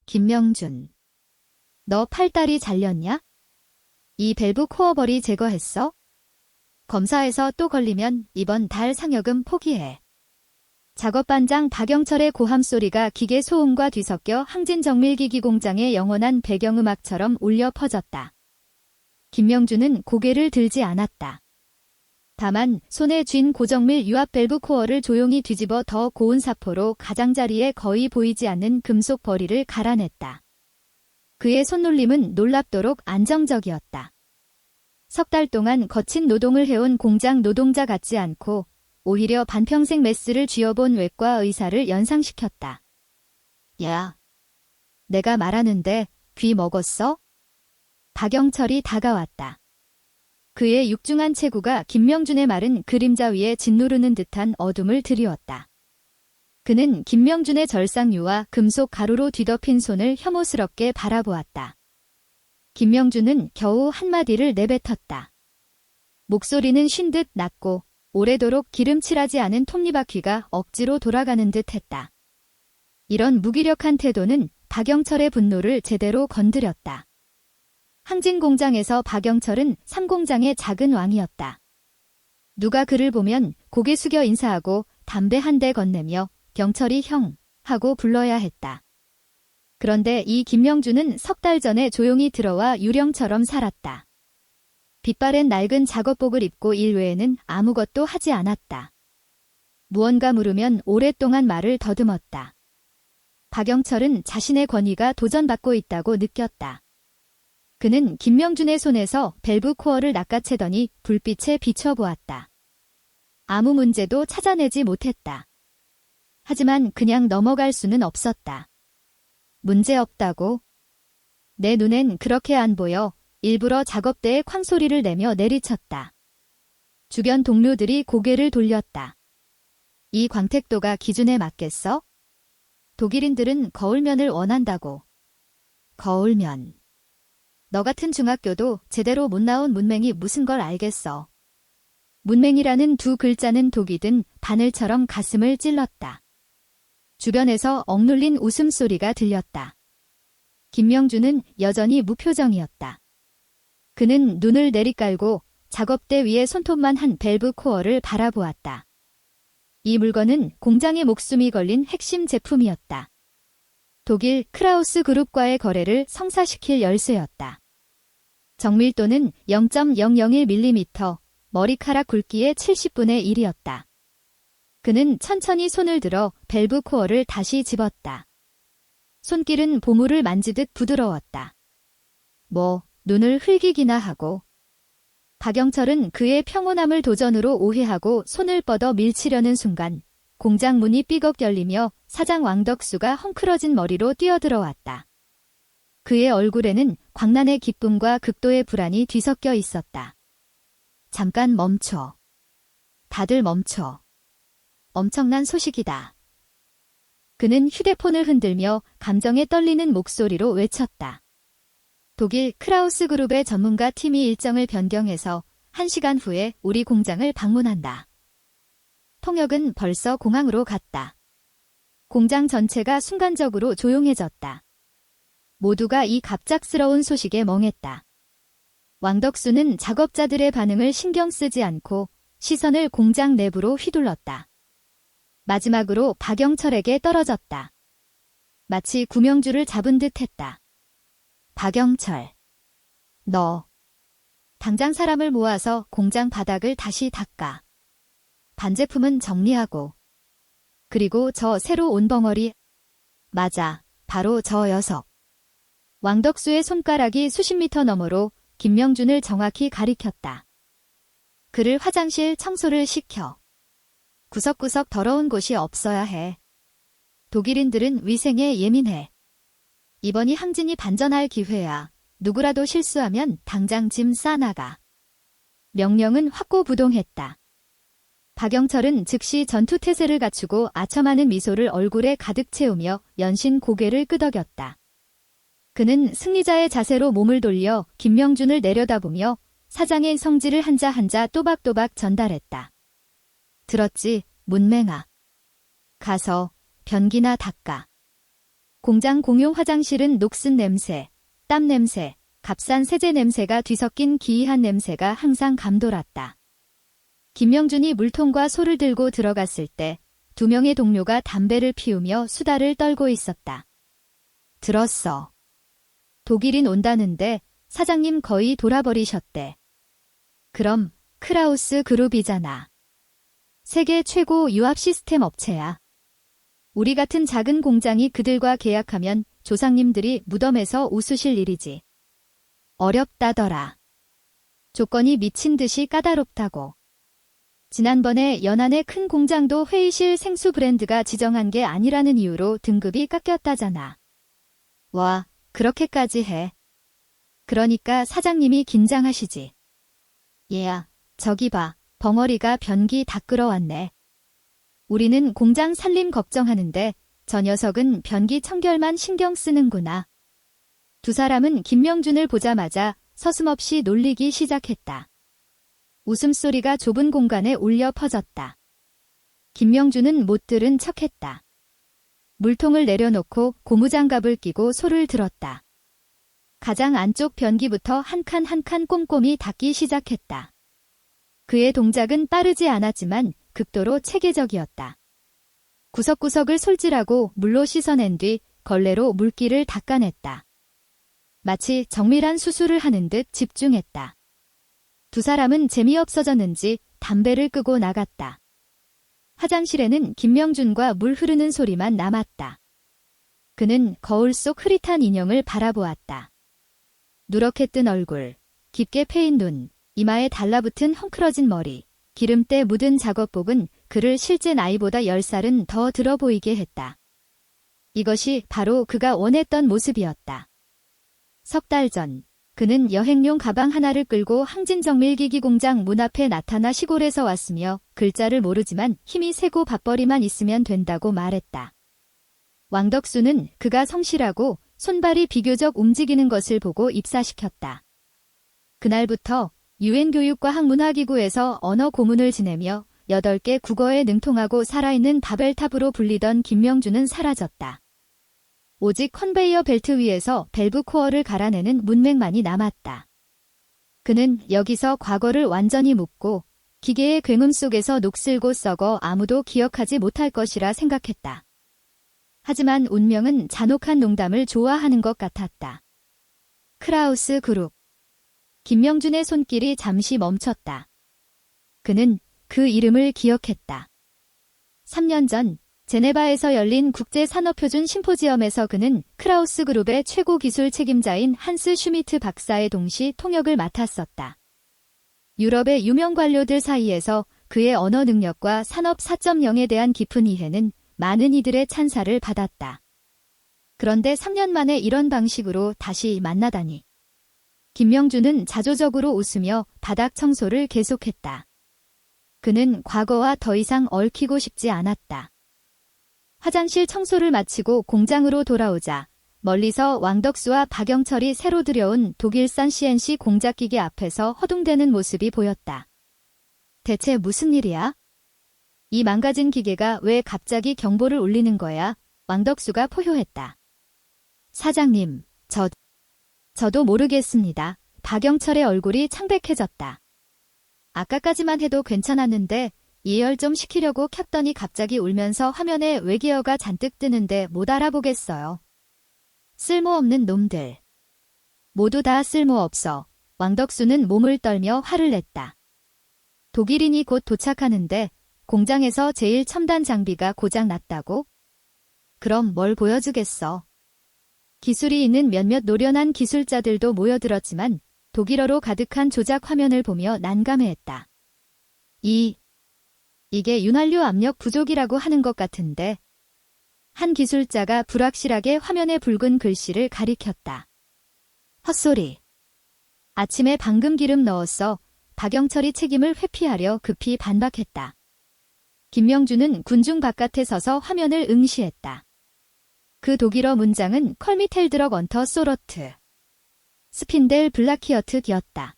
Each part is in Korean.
김명준. 너 팔다리 잘렸냐? 이 밸브 코어벌이 제거했어? 검사에서 또 걸리면 이번 달 상여금 포기해. 작업반장 박영철의 고함 소리가 기계 소음과 뒤섞여 항진정밀기기 공장의 영원한 배경음악처럼 울려 퍼졌다. 김명준은 고개를 들지 않았다. 다만 손에 쥔 고정밀 유압 밸브 코어를 조용히 뒤집어 더 고운 사포로 가장자리에 거의 보이지 않는 금속 버리를 갈아냈다. 그의 손놀림은 놀랍도록 안정적이었다. 석 달 동안 거친 노동을 해온 공장 노동자 같지 않고 오히려 반평생 메스를 쥐어본 외과 의사를 연상시켰다. 야, 내가 말하는데 귀 먹었어? 박영철이 다가왔다. 그의 육중한 체구가 김명준의 마른 그림자 위에 짓누르는 듯한 어둠을 드리웠다. 그는 김명준의 절상류와 금속 가루로 뒤덮인 손을 혐오스럽게 바라보았다. 김명준은 겨우 한마디를 내뱉었다. 목소리는 쉰 듯 낮고 오래도록 기름칠하지 않은 톱니바퀴가 억지로 돌아가는 듯 했다. 이런 무기력한 태도는 박영철의 분노를 제대로 건드렸다. 항진공장에서 박영철은 3공장의 작은 왕이었다. 누가 그를 보면 고개 숙여 인사하고 담배 한 대 건네며 경철이 형 하고 불러야 했다. 그런데 이 김명준은 석 달 전에 조용히 들어와 유령처럼 살았다. 빛바랜 낡은 작업복을 입고 일 외에는 아무것도 하지 않았다. 무언가 물으면 오랫동안 말을 더듬었다. 박영철은 자신의 권위가 도전받고 있다고 느꼈다. 그는 김명준의 손에서 밸브 코어를 낚아채더니 불빛에 비춰보았다. 아무 문제도 찾아내지 못했다. 하지만 그냥 넘어갈 수는 없었다. 문제없다고? 내 눈엔 그렇게 안 보여. 일부러 작업대에 쾅소리를 내며 내리쳤다. 주변 동료들이 고개를 돌렸다. 이 광택도가 기준에 맞겠어? 독일인들은 거울면을 원한다고. 거울면. 너 같은 중학교도 제대로 못 나온 문맹이 무슨 걸 알겠어. 문맹이라는 두 글자는 독이 든 바늘처럼 가슴을 찔렀다. 주변에서 억눌린 웃음소리가 들렸다. 김명준은 여전히 무표정이었다. 그는 눈을 내리깔고 작업대 위에 손톱만 한 밸브 코어를 바라보았다. 이 물건은 공장의 목숨이 걸린 핵심 제품이었다. 독일 크라우스 그룹과의 거래를 성사시킬 열쇠였다. 정밀도는 0.001mm, 머리카락 굵기의 70분의 1이었다. 그는 천천히 손을 들어 밸브 코어를 다시 집었다. 손길은 보물을 만지듯 부드러웠다. 눈을 흘기기나 하고. 박영철은 그의 평온함을 도전으로 오해하고 손을 뻗어 밀치려는 순간 공장 문이 삐걱 열리며 사장 왕덕수가 헝클어진 머리로 뛰어들어왔다. 그의 얼굴에는 광란의 기쁨과 극도의 불안이 뒤섞여 있었다. 잠깐 멈춰. 다들 멈춰. 엄청난 소식이다. 그는 휴대폰을 흔들며 감정에 떨리는 목소리로 외쳤다. 독일 크라우스 그룹의 전문가 팀이 일정을 변경해서 1시간 후에 우리 공장을 방문한다. 통역은 벌써 공항으로 갔다. 공장 전체가 순간적으로 조용해졌다. 모두가 이 갑작스러운 소식에 멍했다. 왕덕수는 작업자들의 반응을 신경 쓰지 않고 시선을 공장 내부로 휘둘렀다. 마지막으로 박영철에게 떨어졌다. 마치 구명줄을 잡은 듯 했다. 박영철. 너. 당장 사람을 모아서 공장 바닥을 다시 닦아. 반제품은 정리하고. 그리고 저 새로 온 벙어리. 맞아. 바로 저 녀석. 왕덕수의 손가락이 수십 미터 너머로 김명준을 정확히 가리켰다. 그를 화장실 청소를 시켜. 구석구석 더러운 곳이 없어야 해. 독일인들은 위생에 예민해. 이번이 항진이 반전할 기회야. 누구라도 실수하면 당장 짐 싸나가. 명령은 확고부동했다. 박영철은 즉시 전투태세를 갖추고 아첨하는 미소를 얼굴에 가득 채우며 연신 고개를 끄덕였다. 그는 승리자의 자세로 몸을 돌려 김명준을 내려다보며 사장의 성질을 한자 한자 또박또박 전달했다. 들었지, 문맹아. 가서 변기나 닦아. 공장 공용 화장실은 녹슨 냄새, 땀 냄새, 값싼 세제 냄새가 뒤섞인 기이한 냄새가 항상 감돌았다. 김명준이 물통과 소를 들고 들어갔을 때 2명의 동료가 담배를 피우며 수다를 떨고 있었다. 들었어. 독일인 온다는데 사장님 거의 돌아버리셨대. 그럼 크라우스 그룹이잖아. 세계 최고 유압 시스템 업체야. 우리 같은 작은 공장이 그들과 계약하면 조상님들이 무덤에서 웃으실 일이지. 어렵다더라. 조건이 미친 듯이 까다롭다고. 지난번에 연안의 큰 공장도 회의실 생수 브랜드가 지정한 게 아니라는 이유로 등급이 깎였다잖아. 와, 그렇게까지 해. 그러니까 사장님이 긴장하시지. 얘야, 저기 봐, 벙어리가 변기 다 끌어왔네. 우리는 공장 살림 걱정하는데 저 녀석은 변기 청결만 신경 쓰는구나. 2 사람은 김명준을 보자마자 서슴없이 놀리기 시작했다. 웃음소리가 좁은 공간에 울려 퍼졌다. 김명준은 못 들은 척했다. 물통을 내려놓고 고무장갑을 끼고 소를 들었다. 가장 안쪽 변기부터 한 칸 한 칸 꼼꼼히 닦기 시작했다. 그의 동작은 빠르지 않았지만 극도로 체계적이었다. 구석구석을 솔질하고 물로 씻어낸 뒤 걸레로 물기를 닦아냈다. 마치 정밀한 수술을 하는 듯 집중했다. 2 사람은 재미없어졌는지 담배를 끄고 나갔다. 화장실에는 김명준과 물 흐르는 소리만 남았다. 그는 거울 속 흐릿한 인형을 바라보았다. 누렇게 뜬 얼굴, 깊게 패인 눈, 이마에 달라붙은 헝클어진 머리, 기름때 묻은 작업복은 그를 실제 나이보다 10살은 더 들어 보이게 했다. 이것이 바로 그가 원했던 모습이었다. 3 달 전, 그는 여행용 가방 하나를 끌고 항진정밀기기 공장 문 앞에 나타나 시골에서 왔으며 글자를 모르지만 힘이 세고 밥벌이만 있으면 된다고 말했다. 왕덕수는 그가 성실하고 손발이 비교적 움직이는 것을 보고 입사시켰다. 그날부터 유엔교육과학문화기구에서 언어 고문을 지내며 8개 국어에 능통하고 살아있는 바벨탑으로 불리던 김명준은 사라졌다. 오직 컨베이어 벨트 위에서 밸브 코어를 갈아내는 문맥만이 남았다. 그는 여기서 과거를 완전히 묻고 기계의 굉음 속에서 녹슬고 썩어 아무도 기억하지 못할 것이라 생각했다. 하지만 운명은 잔혹한 농담을 좋아하는 것 같았다. 크라우스 그룹. 김명준의 손길이 잠시 멈췄다. 그는 그 이름을 기억했다. 3년 전 제네바에서 열린 국제산업표준 심포지엄에서 그는 크라우스 그룹의 최고 기술 책임자인 한스 슈미트 박사의 동시 통역을 맡았었다. 유럽의 유명 관료들 사이에서 그의 언어 능력과 산업 4.0에 대한 깊은 이해는 많은 이들의 찬사를 받았다. 그런데 3년 만에 이런 방식으로 다시 만나다니. 김명준은 자조적으로 웃으며 바닥 청소를 계속했다. 그는 과거와 더 이상 얽히고 싶지 않았다. 화장실 청소를 마치고 공장으로 돌아오자 멀리서 왕덕수와 박영철이 새로 들여온 독일산 CNC 공작기계 앞에서 허둥대는 모습이 보였다. 대체 무슨 일이야? 이 망가진 기계가 왜 갑자기 경보를 울리는 거야? 왕덕수가 포효했다. 사장님, 저도 모르겠습니다. 박영철의 얼굴이 창백해졌다. 아까까지만 해도 괜찮았는데 예열 좀 시키려고 켰더니 갑자기 울면서 화면에 외계어가 잔뜩 뜨는데 못 알아보겠어요. 쓸모없는 놈들. 모두 다 쓸모없어. 왕덕수는 몸을 떨며 화를 냈다. 독일인이 곧 도착하는데 공장에서 제일 첨단 장비가 고장 났다고? 그럼 뭘 보여주겠어. 기술이 있는 몇몇 노련한 기술자들도 모여들었지만 독일어로 가득한 조작 화면을 보며 난감해했다. 이게 윤활유 압력 부족이라고 하는 것 같은데. 한 기술자가 불확실하게 화면에 붉은 글씨를 가리켰다. 헛소리. 아침에 방금 기름 넣었어. 박영철이 책임을 회피하려 급히 반박했다. 김명준은 군중 바깥에 서서 화면을 응시했다. 그 독일어 문장은 컬미텔드럭 언터 소러트. 스핀델 블라키어트였다.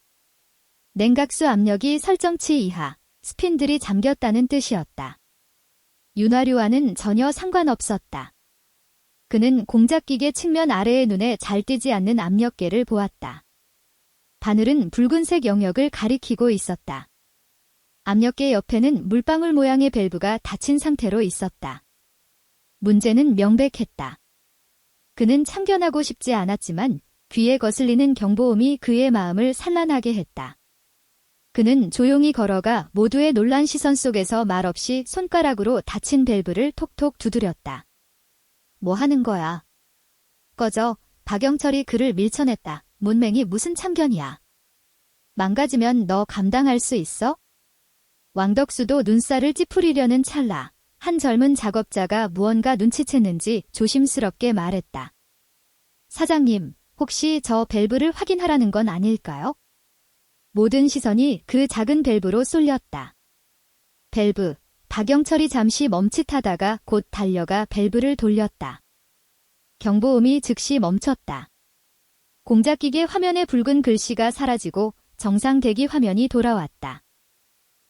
냉각수 압력이 설정치 이하. 스핀들이 잠겼다는 뜻이었다. 윤활유와는 전혀 상관없었다. 그는 공작기계 측면 아래의 눈에 잘 띄지 않는 압력계를 보았다. 바늘은 붉은색 영역을 가리키고 있었다. 압력계 옆에는 물방울 모양의 밸브가 닫힌 상태로 있었다. 문제는 명백했다. 그는 참견하고 싶지 않았지만 귀에 거슬리는 경보음이 그의 마음을 산란하게 했다. 그는 조용히 걸어가 모두의 놀란 시선 속에서 말없이 손가락으로 닫힌 밸브를 톡톡 두드렸다. 뭐 하는 거야? 꺼져. 박영철이 그를 밀쳐냈다. 문맹이 무슨 참견이야. 망가지면 너 감당할 수 있어? 왕덕수도 눈살을 찌푸리려는 찰나 한 젊은 작업자가 무언가 눈치챘는지 조심스럽게 말했다. 사장님, 혹시 저 밸브를 확인하라는 건 아닐까요? 모든 시선이 그 작은 밸브로 쏠렸다. 밸브. 박영철이 잠시 멈칫하다가 곧 달려가 밸브를 돌렸다. 경보음이 즉시 멈췄다. 공작기계 화면의 붉은 글씨가 사라지고 정상 대기 화면이 돌아왔다.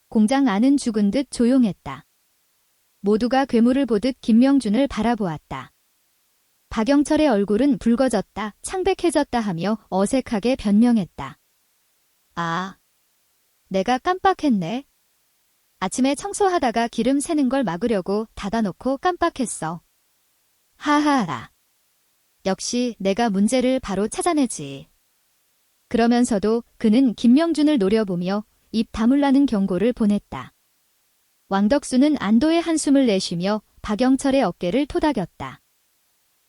공장 안은 죽은 듯 조용했다. 모두가 괴물을 보듯 김명준을 바라보았다. 박영철의 얼굴은 붉어졌다, 창백해졌다 하며 어색하게 변명했다. 아, 내가 깜빡했네. 아침에 청소하다가 기름 새는 걸 막으려고 닫아놓고 깜빡했어. 하하하. 역시 내가 문제를 바로 찾아내지. 그러면서도 그는 김명준을 노려보며 입 다물라는 경고를 보냈다. 왕덕수는 안도의 한숨을 내쉬며 박영철의 어깨를 토닥였다.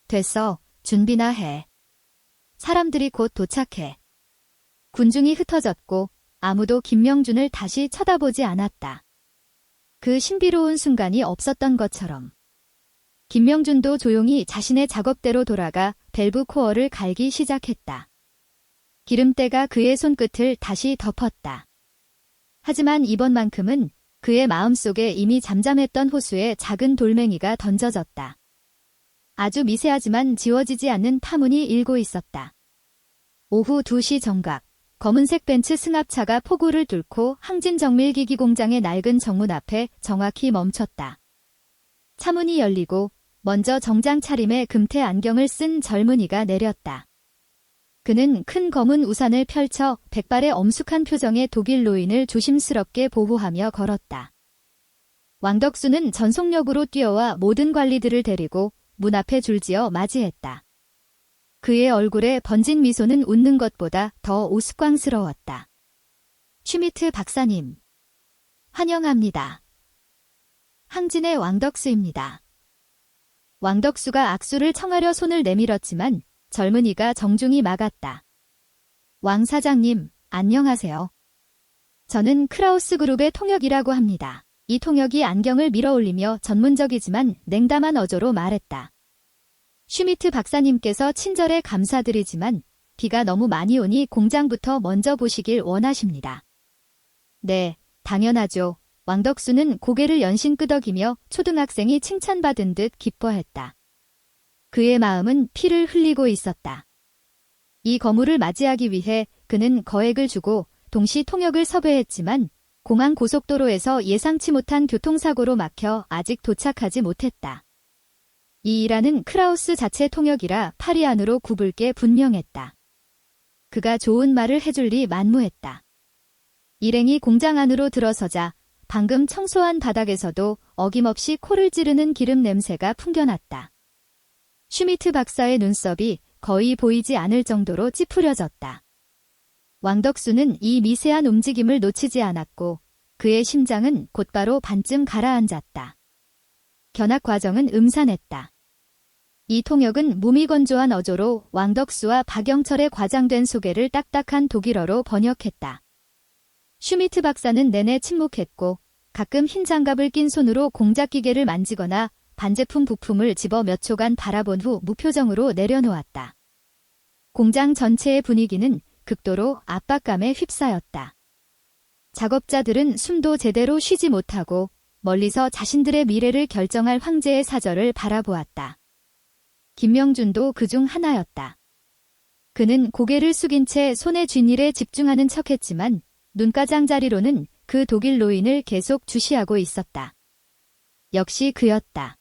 됐어, 준비나 해. 사람들이 곧 도착해. 군중이 흩어졌고 아무도 김명준을 다시 쳐다보지 않았다. 그 신비로운 순간이 없었던 것처럼. 김명준도 조용히 자신의 작업대로 돌아가 밸브 코어를 갈기 시작했다. 기름때가 그의 손끝을 다시 덮었다. 하지만 이번만큼은 그의 마음속에 이미 잠잠했던 호수에 작은 돌멩이가 던져졌다. 아주 미세하지만 지워지지 않는 파문이 일고 있었다. 오후 2시 정각. 검은색 벤츠 승합차가 폭우를 뚫고 항진정밀기기 공장의 낡은 정문 앞에 정확히 멈췄다. 차문이 열리고 먼저 정장 차림에 금태 안경을 쓴 젊은이가 내렸다. 그는 큰 검은 우산을 펼쳐 백발의 엄숙한 표정의 독일 노인을 조심스럽게 보호하며 걸었다. 왕덕수는 전속력으로 뛰어와 모든 관리들을 데리고 문 앞에 줄지어 맞이했다. 그의 얼굴에 번진 미소는 웃는 것보다 더 우스꽝스러웠다. 슈미트 박사님. 환영합니다. 항진의 왕덕수입니다. 왕덕수가 악수를 청하려 손을 내밀었지만 젊은이가 정중히 막았다. 왕 사장님, 안녕하세요. 저는 크라우스 그룹의 통역이라고 합니다. 이 통역이 안경을 밀어올리며 전문적이지만 냉담한 어조로 말했다. 슈미트 박사님께서 친절에 감사드리지만 비가 너무 많이 오니 공장부터 먼저 보시길 원하십니다. 네, 당연하죠. 왕덕수는 고개를 연신 끄덕이며 초등학생이 칭찬받은 듯 기뻐했다. 그의 마음은 피를 흘리고 있었다. 이 거물을 맞이하기 위해 그는 거액을 주고 동시 통역을 섭외했지만 공항 고속도로에서 예상치 못한 교통사고로 막혀 아직 도착하지 못했다. 이 일화는 크라우스 자체 통역이라 파리 안으로 굽을 게 분명했다. 그가 좋은 말을 해줄 리 만무했다. 일행이 공장 안으로 들어서자 방금 청소한 바닥에서도 어김없이 코를 찌르는 기름 냄새가 풍겨났다. 슈미트 박사의 눈썹이 거의 보이지 않을 정도로 찌푸려졌다. 왕덕수는 이 미세한 움직임을 놓치지 않았고 그의 심장은 곧바로 반쯤 가라앉았다. 견학 과정은 음산했다. 이 통역은 무미건조한 어조로 왕덕수와 박영철의 과장된 소개를 딱딱한 독일어로 번역했다. 슈미트 박사는 내내 침묵했고 가끔 흰 장갑을 낀 손으로 공작기계를 만지거나 반제품 부품을 집어 몇 초간 바라본 후 무표정으로 내려놓았다. 공장 전체의 분위기는 극도로 압박감에 휩싸였다. 작업자들은 숨도 제대로 쉬지 못하고 멀리서 자신들의 미래를 결정할 황제의 사절을 바라보았다. 김명준도 그중 하나였다. 그는 고개를 숙인 채 손에 쥔 일에 집중하는 척했지만 눈가장자리로는 그 독일 노인을 계속 주시하고 있었다. 역시 그였다.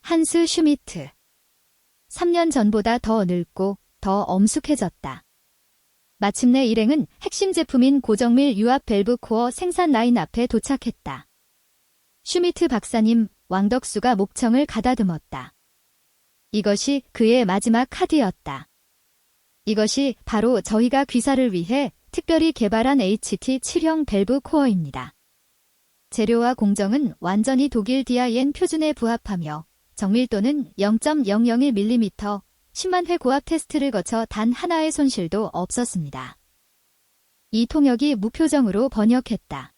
한스 슈미트. 3년 전보다 더 늙고 더 엄숙해졌다. 마침내 일행은 핵심 제품인 고정밀 유압 밸브 코어 생산 라인 앞에 도착했다. 슈미트 박사님, 왕덕수가 목청을 가다듬었다. 이것이 그의 마지막 카드였다. 이것이 바로 저희가 귀사를 위해 특별히 개발한 HT7형 밸브 코어입니다. 재료와 공정은 완전히 독일 DIN 표준에 부합하며 정밀도는 0.001mm, 10만 회 고압 테스트를 거쳐 단 하나의 손실도 없었습니다. 이 통역이 무표정으로 번역했다.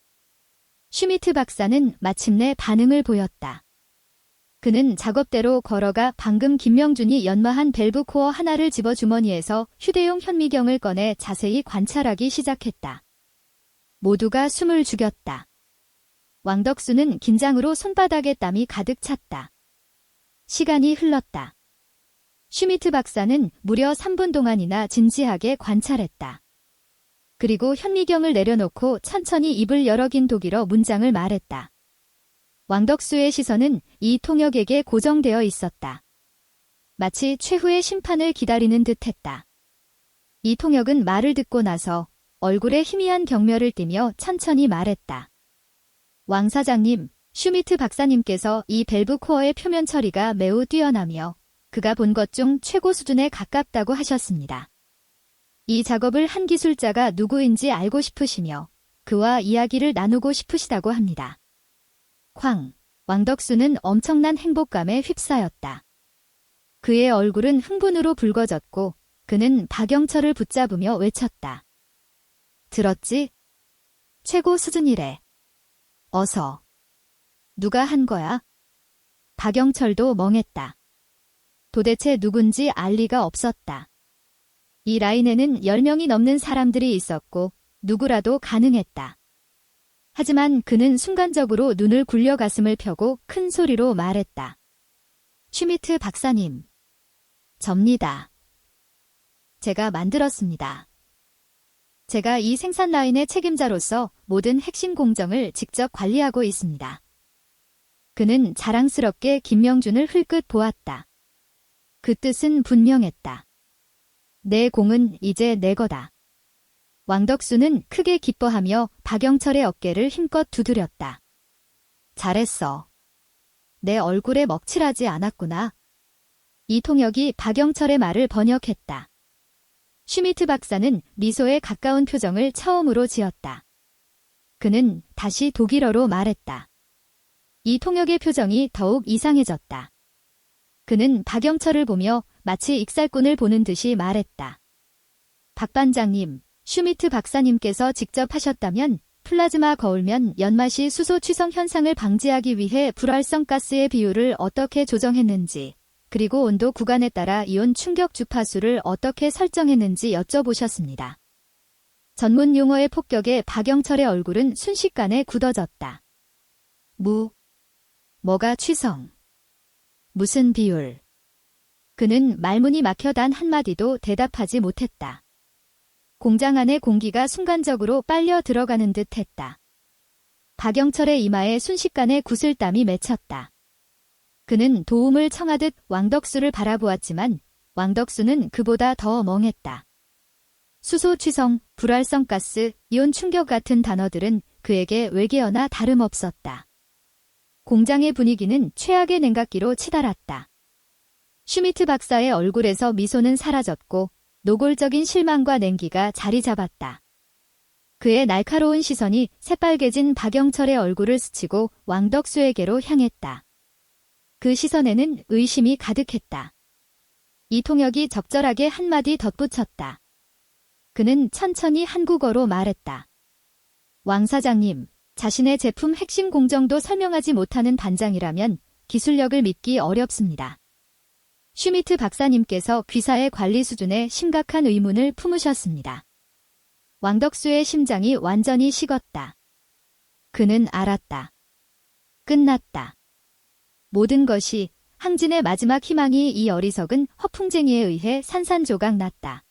슈미트 박사는 마침내 반응을 보였다. 그는 작업대로 걸어가 방금 김명준이 연마한 밸브 코어 하나를 집어 주머니에서 휴대용 현미경을 꺼내 자세히 관찰하기 시작했다. 모두가 숨을 죽였다. 왕덕수는 긴장으로 손바닥에 땀이 가득 찼다. 시간이 흘렀다. 슈미트 박사는 무려 3분 동안이나 진지하게 관찰했다. 그리고 현미경을 내려놓고 천천히 입을 열어 긴 독일어 문장을 말했다. 왕덕수의 시선은 이 통역에게 고정되어 있었다. 마치 최후의 심판을 기다리는 듯했다. 이 통역은 말을 듣고 나서 얼굴에 희미한 경멸을 띠며 천천히 말했다. 왕 사장님, 슈미트 박사님께서 이 밸브 코어의 표면 처리가 매우 뛰어나며 그가 본 것 중 최고 수준에 가깝다고 하셨습니다. 이 작업을 한 기술자가 누구인지 알고 싶으시며 그와 이야기를 나누고 싶으시다고 합니다. 쾅! 왕덕수는 엄청난 행복감에 휩싸였다. 그의 얼굴은 흥분으로 붉어졌고 그는 박영철을 붙잡으며 외쳤다. 들었지? 최고 수준이래. 어서. 누가 한 거야? 박영철도 멍했다. 도대체 누군지 알 리가 없었다. 이 라인에는 10명이 넘는 사람들이 있었고 누구라도 가능했다. 하지만 그는 순간적으로 눈을 굴려 가슴을 펴고 큰 소리로 말했다. 슈미트 박사님. 접니다. 제가 만들었습니다. 제가 이 생산 라인의 책임자로서 모든 핵심 공정을 직접 관리하고 있습니다. 그는 자랑스럽게 김명준을 흘끗 보았다. 그 뜻은 분명했다. 내 공은 이제 내 거다. 왕덕수는 크게 기뻐하며 박영철의 어깨를 힘껏 두드렸다. 잘했어. 내 얼굴에 먹칠하지 않았구나. 이 통역이 박영철의 말을 번역했다. 슈미트 박사는 미소에 가까운 표정을 처음으로 지었다. 그는 다시 독일어로 말했다. 이 통역의 표정이 더욱 이상해졌다. 그는 박영철을 보며 마치 익살꾼을 보는 듯이 말했다. 박 반장님, 슈미트 박사님께서 직접 하셨다면 플라즈마 거울면 연마시 수소 취성 현상을 방지하기 위해 불활성 가스의 비율을 어떻게 조정했는지, 그리고 온도 구간에 따라 이온 충격 주파수를 어떻게 설정했는지 여쭤보셨습니다. 전문 용어의 폭격에 박영철의 얼굴은 순식간에 굳어졌다. 뭐가 취성? 무슨 비율? 그는 말문이 막혀 단 한마디도 대답하지 못했다. 공장 안의 공기가 순간적으로 빨려 들어가는 듯 했다. 박영철의 이마에 순식간에 구슬땀이 맺혔다. 그는 도움을 청하듯 왕덕수를 바라보았지만 왕덕수는 그보다 더 멍했다. 수소 취성, 불활성 가스, 이온 충격 같은 단어들은 그에게 외계어나 다름없었다. 공장의 분위기는 최악의 냉각기로 치달았다. 슈미트 박사의 얼굴에서 미소는 사라졌고 노골적인 실망과 냉기가 자리 잡았다. 그의 날카로운 시선이 새빨개진 박영철의 얼굴을 스치고 왕덕수에게로 향했다. 그 시선에는 의심이 가득했다. 이 통역이 적절하게 한마디 덧붙였다. 그는 천천히 한국어로 말했다. 왕 사장님, 자신의 제품 핵심 공정도 설명하지 못하는 반장이라면 기술력을 믿기 어렵습니다. 슈미트 박사님께서 귀사의 관리 수준에 심각한 의문을 품으셨습니다. 왕덕수의 심장이 완전히 식었다. 그는 알았다. 끝났다. 모든 것이, 항진의 마지막 희망이 이 어리석은 허풍쟁이에 의해 산산조각 났다.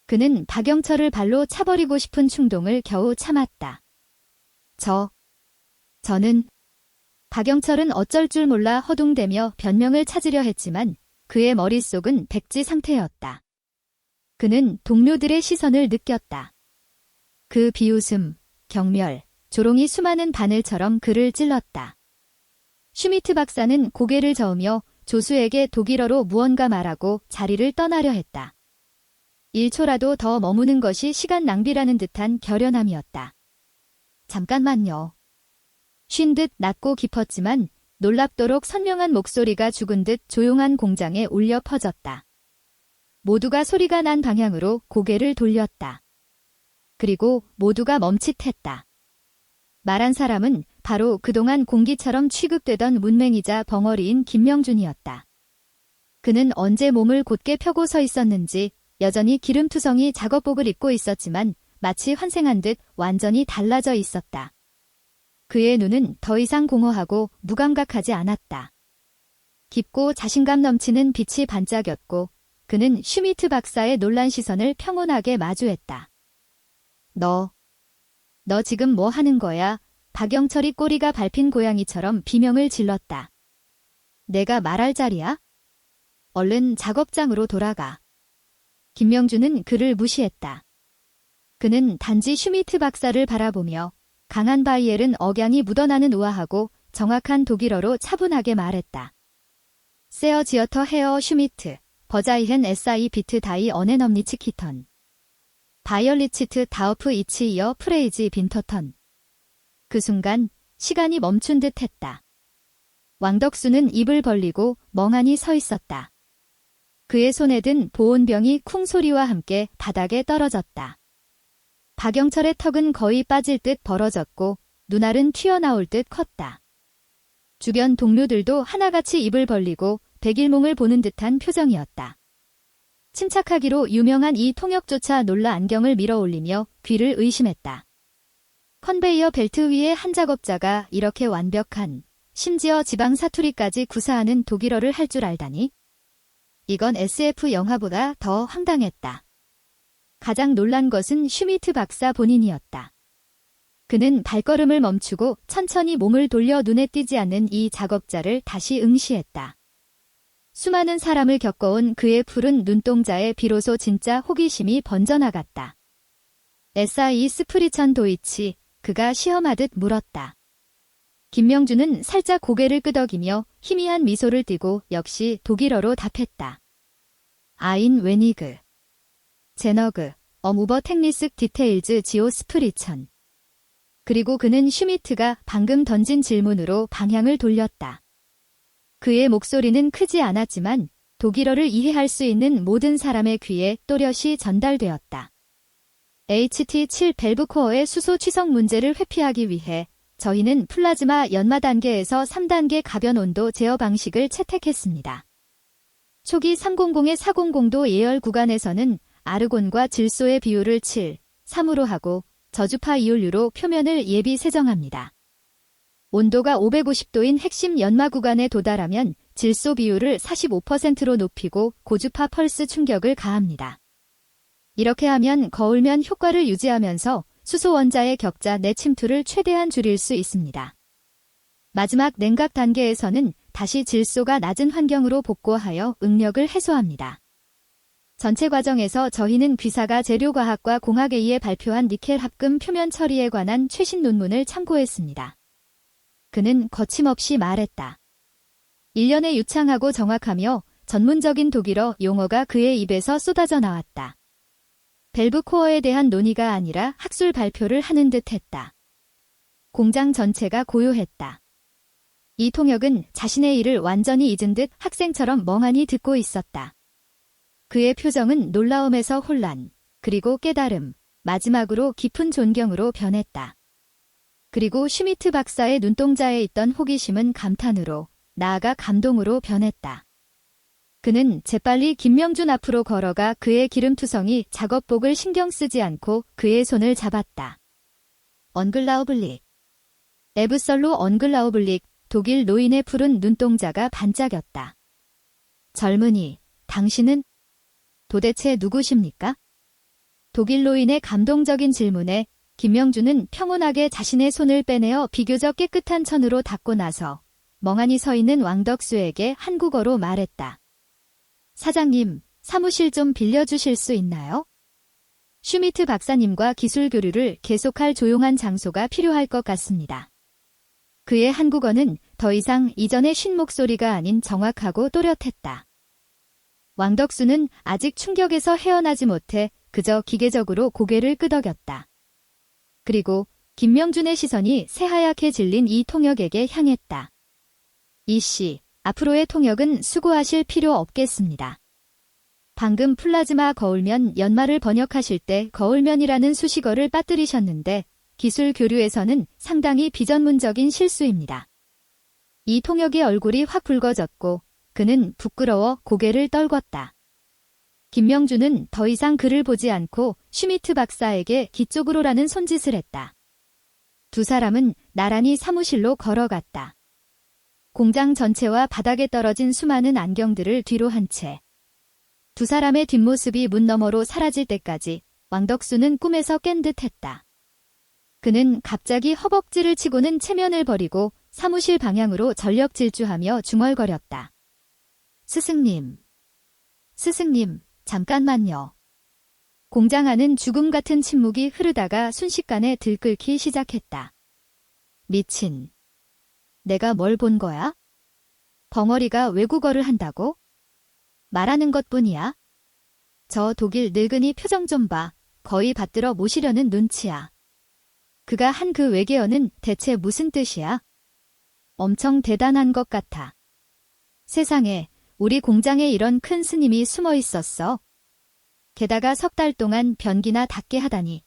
그는 박영철을 발로 차버리고 싶은 충동을 겨우 참았다. 저는 박영철은 어쩔 줄 몰라 허둥대며 변명을 찾으려 했지만 그의 머릿속은 백지 상태였다. 그는 동료들의 시선을 느꼈다. 그 비웃음, 경멸, 조롱이 수많은 바늘처럼 그를 찔렀다. 슈미트 박사는 고개를 저으며 조수에게 독일어로 무언가 말하고 자리를 떠나려 했다. 1초라도 더 머무는 것이 시간 낭비라는 듯한 결연함이었다. 잠깐만요. 쉰 듯 낮고 깊었지만 놀랍도록 선명한 목소리가 죽은 듯 조용한 공장에 울려 퍼졌다. 모두가 소리가 난 방향으로 고개를 돌렸다. 그리고 모두가 멈칫했다. 말한 사람은 바로 그동안 공기처럼 취급되던 문맹이자 벙어리인 김명준이었다. 그는 언제 몸을 곧게 펴고 서 있었는지 여전히 기름투성이 작업복을 입고 있었지만 마치 환생한 듯 완전히 달라져 있었다. 그의 눈은 더 이상 공허하고 무감각하지 않았다. 깊고 자신감 넘치는 빛이 반짝였고 그는 슈미트 박사의 놀란 시선을 평온하게 마주했다. 너 지금 뭐 하는 거야? 박영철이 꼬리가 밟힌 고양이처럼 비명을 질렀다. 내가 말할 자리야? 얼른 작업장으로 돌아가. 김명준은 그를 무시했다. 그는 단지 슈미트 박사를 바라보며 강한 바이엘은 억양이 묻어나는 우아하고 정확한 독일어로 차분하게 말했다. 세어 지어터 헤어 슈미트, 버자이헨 SI 비트 다이 어넨엄니치 키턴. 바이얼리치트 다우프 이치이어 프레이지 빈터턴. 그 순간 시간이 멈춘 듯 했다. 왕덕수는 입을 벌리고 멍하니 서 있었다. 그의 손에 든 보온병이 쿵 소리와 함께 바닥에 떨어졌다. 박영철의 턱은 거의 빠질 듯 벌어졌고 눈알은 튀어나올 듯 컸다. 주변 동료들도 하나같이 입을 벌리고 백일몽을 보는 듯한 표정이었다. 침착하기로 유명한 이 통역조차 놀라 안경을 밀어 올리며 귀를 의심했다. 컨베이어 벨트 위에 한 작업자가 이렇게 완벽한, 심지어 지방 사투리까지 구사하는 독일어를 할 줄 알다니? 이건 SF 영화보다 더 황당했다. 가장 놀란 것은 슈미트 박사 본인이었다. 그는 발걸음을 멈추고 천천히 몸을 돌려 눈에 띄지 않는 이 작업자를 다시 응시했다. 수많은 사람을 겪어온 그의 푸른 눈동자에 비로소 진짜 호기심이 번져나갔다. SI 스프리천 도이치, 그가 시험하듯 물었다. 김명준은 살짝 고개를 끄덕이며 희미한 미소를 띠고 역시 독일어로 답했다. 아인 웨니그. 제너그, 우버 텍니스 디테일즈 지오 스프리천. 그리고 그는 슈미트가 방금 던진 질문으로 방향을 돌렸다. 그의 목소리는 크지 않았지만 독일어를 이해할 수 있는 모든 사람의 귀에 또렷이 전달되었다. HT7 밸브 코어의 수소 취성 문제를 회피하기 위해 저희는 플라즈마 연마 단계에서 3단계 가변 온도 제어 방식을 채택했습니다. 초기 300에 400도 예열 구간에서는 아르곤과 질소의 비율을 7, 3으로 하고 저주파 이온류로 표면을 예비 세정합니다. 온도가 550도인 핵심 연마 구간에 도달하면 질소 비율을 45%로 높이고 고주파 펄스 충격을 가합니다. 이렇게 하면 거울면 효과를 유지하면서 수소 원자의 격자 내 침투를 최대한 줄일 수 있습니다. 마지막 냉각 단계에서는 다시 질소가 낮은 환경으로 복구하여 응력을 해소합니다. 전체 과정에서 저희는 귀사가 재료과학과 공학회의에 발표한 니켈 합금 표면 처리에 관한 최신 논문을 참고했습니다. 그는 거침없이 말했다. 1년에 유창하고 정확하며 전문적인 독일어 용어가 그의 입에서 쏟아져 나왔다. 밸브 코어에 대한 논의가 아니라 학술 발표를 하는 듯 했다. 공장 전체가 고요했다. 이 통역은 자신의 일을 완전히 잊은 듯 학생처럼 멍하니 듣고 있었다. 그의 표정은 놀라움에서 혼란, 그리고 깨달음, 마지막으로 깊은 존경으로 변했다. 그리고 슈미트 박사의 눈동자에 있던 호기심은 감탄으로, 나아가 감동으로 변했다. 그는 재빨리 김명준 앞으로 걸어가 그의 기름투성이 작업복을 신경 쓰지 않고 그의 손을 잡았다. 언글라우블릭. 에브설로 언글라우블릭, 독일 노인의 푸른 눈동자가 반짝였다. 젊은이, 당신은 도대체 누구십니까? 독일 노인의 감동적인 질문에 김명준은 평온하게 자신의 손을 빼내어 비교적 깨끗한 천으로 닦고 나서 멍하니 서 있는 왕덕수에게 한국어로 말했다. 사장님, 사무실 좀 빌려주실 수 있나요? 슈미트 박사님과 기술 교류를 계속할 조용한 장소가 필요할 것 같습니다. 그의 한국어는 더 이상 이전의 쉰 목소리가 아닌 정확하고 또렷했다. 왕덕수는 아직 충격에서 헤어나지 못해 그저 기계적으로 고개를 끄덕였다. 그리고 김명준의 시선이 새하얗게 질린 이 통역에게 향했다. 이씨, 앞으로의 통역은 수고하실 필요 없겠습니다. 방금 플라즈마 거울면 연말을 번역하실 때 거울면이라는 수식어를 빠뜨리셨는데 기술 교류에서는 상당히 비전문적인 실수입니다. 이 통역의 얼굴이 확 붉어졌고 그는 부끄러워 고개를 떨궜다. 김명준은 더 이상 그를 보지 않고 슈미트 박사에게 기쪽으로라는 손짓을 했다. 두 사람은 나란히 사무실로 걸어갔다. 공장 전체와 바닥에 떨어진 수많은 안경들을 뒤로 한 채. 두 사람의 뒷모습이 문 너머로 사라질 때까지 왕덕수는 꿈에서 깬 듯했다. 그는 갑자기 허벅지를 치고는 체면을 버리고 사무실 방향으로 전력 질주하며 중얼거렸다. 스승님. 스승님, 잠깐만요. 공장 안은 죽음 같은 침묵이 흐르다가 순식간에 들끓기 시작했다. 미친. 내가 뭘 본 거야? 벙어리가 외국어를 한다고? 말하는 것뿐이야? 저 독일 늙은이 표정 좀 봐. 거의 받들어 모시려는 눈치야. 그가 한 그 외계어는 대체 무슨 뜻이야? 엄청 대단한 것 같아. 세상에, 우리 공장에 이런 큰 스님이 숨어 있었어. 게다가 석 달 동안 변기나 닦게 하다니.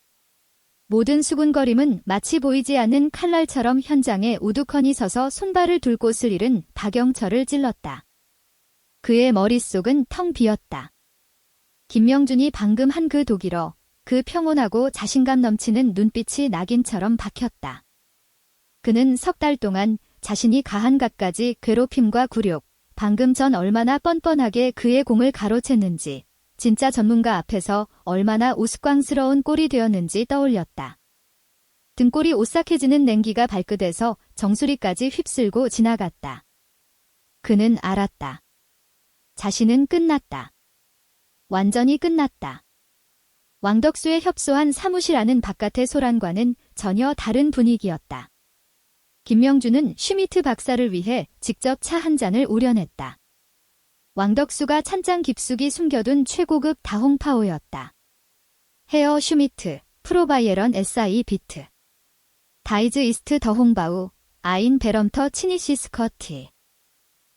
모든 수군거림은 마치 보이지 않는 칼날처럼 현장에 우두커니 서서 손발을 둘 곳을 잃은 박영철을 찔렀다. 그의 머릿속은 텅 비었다. 김명준이 방금 한 그 독일어, 그 평온하고 자신감 넘치는 눈빛이 낙인처럼 박혔다. 그는 석 달 동안 자신이 가한 갖가지 괴롭힘과 굴욕, 방금 전 얼마나 뻔뻔하게 그의 공을 가로챘는지, 진짜 전문가 앞에서 얼마나 우스꽝스러운 꼴이 되었는지 떠올렸다. 등골이 오싹해지는 냉기가 발끝에서 정수리까지 휩쓸고 지나갔다. 그는 알았다. 자신은 끝났다. 완전히 끝났다. 왕덕수의 협소한 사무실 안은 바깥의 소란과는 전혀 다른 분위기였다. 김명준은 슈미트 박사를 위해 직접 차 한 잔을 우려냈다. 왕덕수가 찬장 깊숙이 숨겨둔 최고급 다홍파오였다. 헤어 슈미트, 프로바이에런 SI 비트. 다이즈 이스트 더홍바우, 아인 베럼터 치니시 스커티.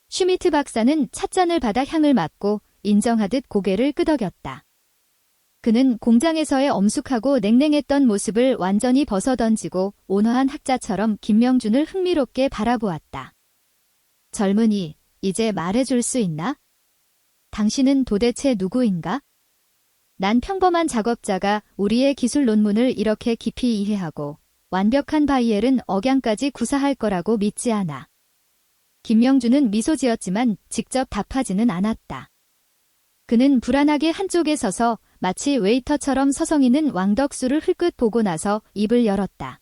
슈미트 박사는 찻잔을 받아 향을 맡고 인정하듯 고개를 끄덕였다. 그는 공장에서의 엄숙하고 냉랭했던 모습을 완전히 벗어던지고 온화한 학자처럼 김명준을 흥미롭게 바라보았다. 젊은이, 이제 말해줄 수 있나? 당신은 도대체 누구인가? 난 평범한 작업자가 우리의 기술 논문을 이렇게 깊이 이해하고 완벽한 바이엘은 억양까지 구사할 거라고 믿지 않아. 김명준은 미소 지었지만 직접 답하지는 않았다. 그는 불안하게 한쪽에 서서 마치 웨이터처럼 서성이는 왕덕수를 흘끗 보고 나서 입을 열었다.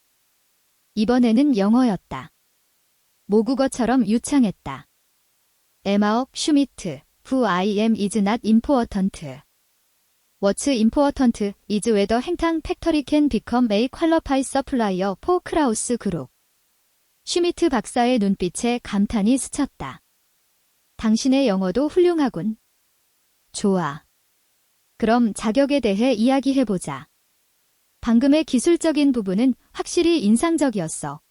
이번에는 영어였다. 모국어처럼 유창했다. 에마옥 슈미트, who I am is not important. What's important is whether 행탕 팩토리 can become a qualified supplier for 크라우스 그룹. 슈미트 박사의 눈빛에 감탄이 스쳤다. 당신의 영어도 훌륭하군. 좋아. 그럼 자격에 대해 이야기해보자. 방금의 기술적인 부분은 확실히 인상적이었어.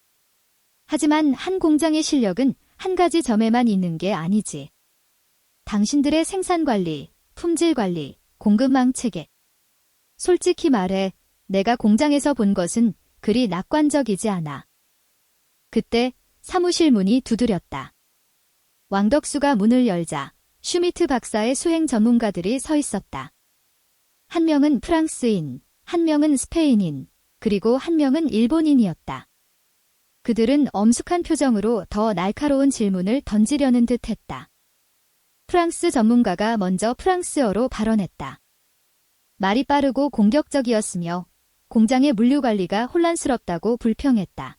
하지만 한 공장의 실력은 한 가지 점에만 있는 게 아니지. 당신들의 생산관리, 품질관리, 공급망 체계. 솔직히 말해, 내가 공장에서 본 것은 그리 낙관적이지 않아. 그때 사무실 문이 두드렸다. 왕덕수가 문을 열자 슈미트 박사의 수행 전문가들이 서 있었다. 한 명은 프랑스인, 한 명은 스페인인, 그리고 한 명은 일본인이었다. 그들은 엄숙한 표정으로 더 날카로운 질문을 던지려는 듯했다. 프랑스 전문가가 먼저 프랑스어로 발언했다. 말이 빠르고 공격적이었으며 공장의 물류관리가 혼란스럽다고 불평했다.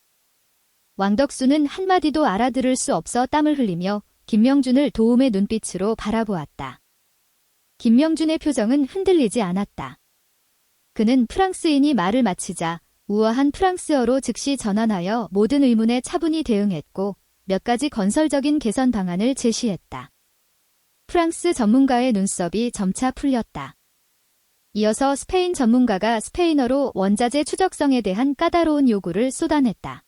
왕덕수는 한마디도 알아들을 수 없어 땀을 흘리며 김명준을 도움의 눈빛으로 바라보았다. 김명준의 표정은 흔들리지 않았다. 그는 프랑스인이 말을 마치자 우아한 프랑스어로 즉시 전환하여 모든 의문에 차분히 대응했고 몇 가지 건설적인 개선 방안을 제시했다. 프랑스 전문가의 눈썹이 점차 풀렸다. 이어서 스페인 전문가가 스페인어로 원자재 추적성에 대한 까다로운 요구를 쏟아냈다.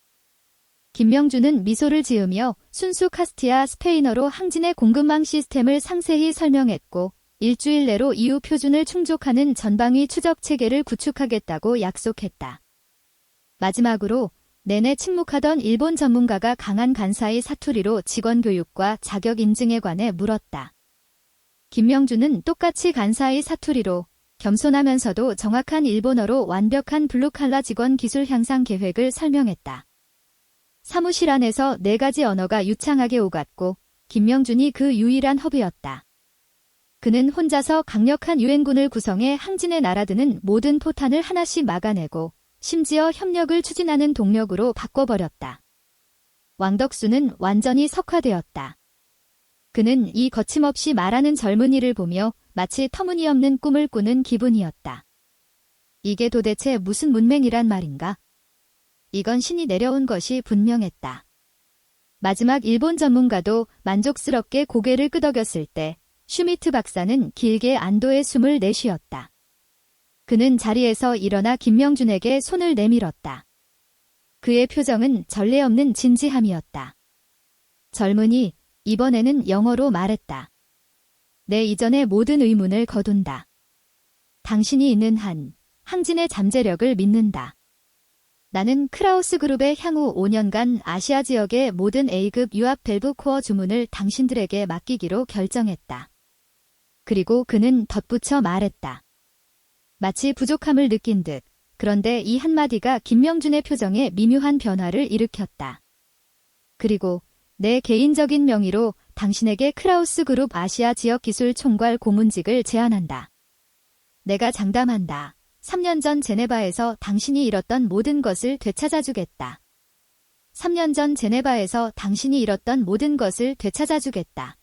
김명준은 미소를 지으며 순수 카스티아 스페인어로 항진의 공급망 시스템을 상세히 설명했고 일주일 내로 이후 표준을 충족하는 전방위 추적 체계를 구축하겠다고 약속했다. 마지막으로 내내 침묵하던 일본 전문가가 강한 간사의 사투리로 직원 교육과 자격 인증에 관해 물었다. 김명준은 똑같이 간사의 사투리로 겸손하면서도 정확한 일본어로 완벽한 블루칼라 직원 기술 향상 계획을 설명했다. 사무실 안에서 4가지 언어가 유창하게 오갔고 김명준이 그 유일한 허브였다. 그는 혼자서 강력한 유엔군을 구성해 항진에 날아드는 모든 포탄을 하나씩 막아내고 심지어 협력을 추진하는 동력으로 바꿔버렸다. 왕덕수는 완전히 석화되었다. 그는 이 거침없이 말하는 젊은이를 보며 마치 터무니없는 꿈을 꾸는 기분이었다. 이게 도대체 무슨 문맹이란 말인가? 이건 신이 내려온 것이 분명했다. 마지막 일본 전문가도 만족스럽게 고개를 끄덕였을 때 슈미트 박사는 길게 안도의 숨을 내쉬었다. 그는 자리에서 일어나 김명준에게 손을 내밀었다. 그의 표정은 전례 없는 진지함이었다. 젊은이, 이번에는 영어로 말했다. 내 이전의 모든 의문을 거둔다. 당신이 있는 한, 항진의 잠재력을 믿는다. 나는 크라우스 그룹의 향후 5년간 아시아 지역의 모든 A급 유압 밸브 코어 주문을 당신들에게 맡기기로 결정했다. 그리고 그는 덧붙여 말했다. 마치 부족함을 느낀 듯. 그런데 이 한마디가 김명준의 표정에 미묘한 변화를 일으켰다. 그리고 내 개인적인 명의로 당신에게 크라우스 그룹 아시아 지역 기술 총괄 고문직을 제안한다. 내가 장담한다. 3년 전 제네바에서 당신이 잃었던 모든 것을 되찾아주겠다. 3년 전 제네바에서 당신이 잃었던 모든 것을 되찾아주겠다.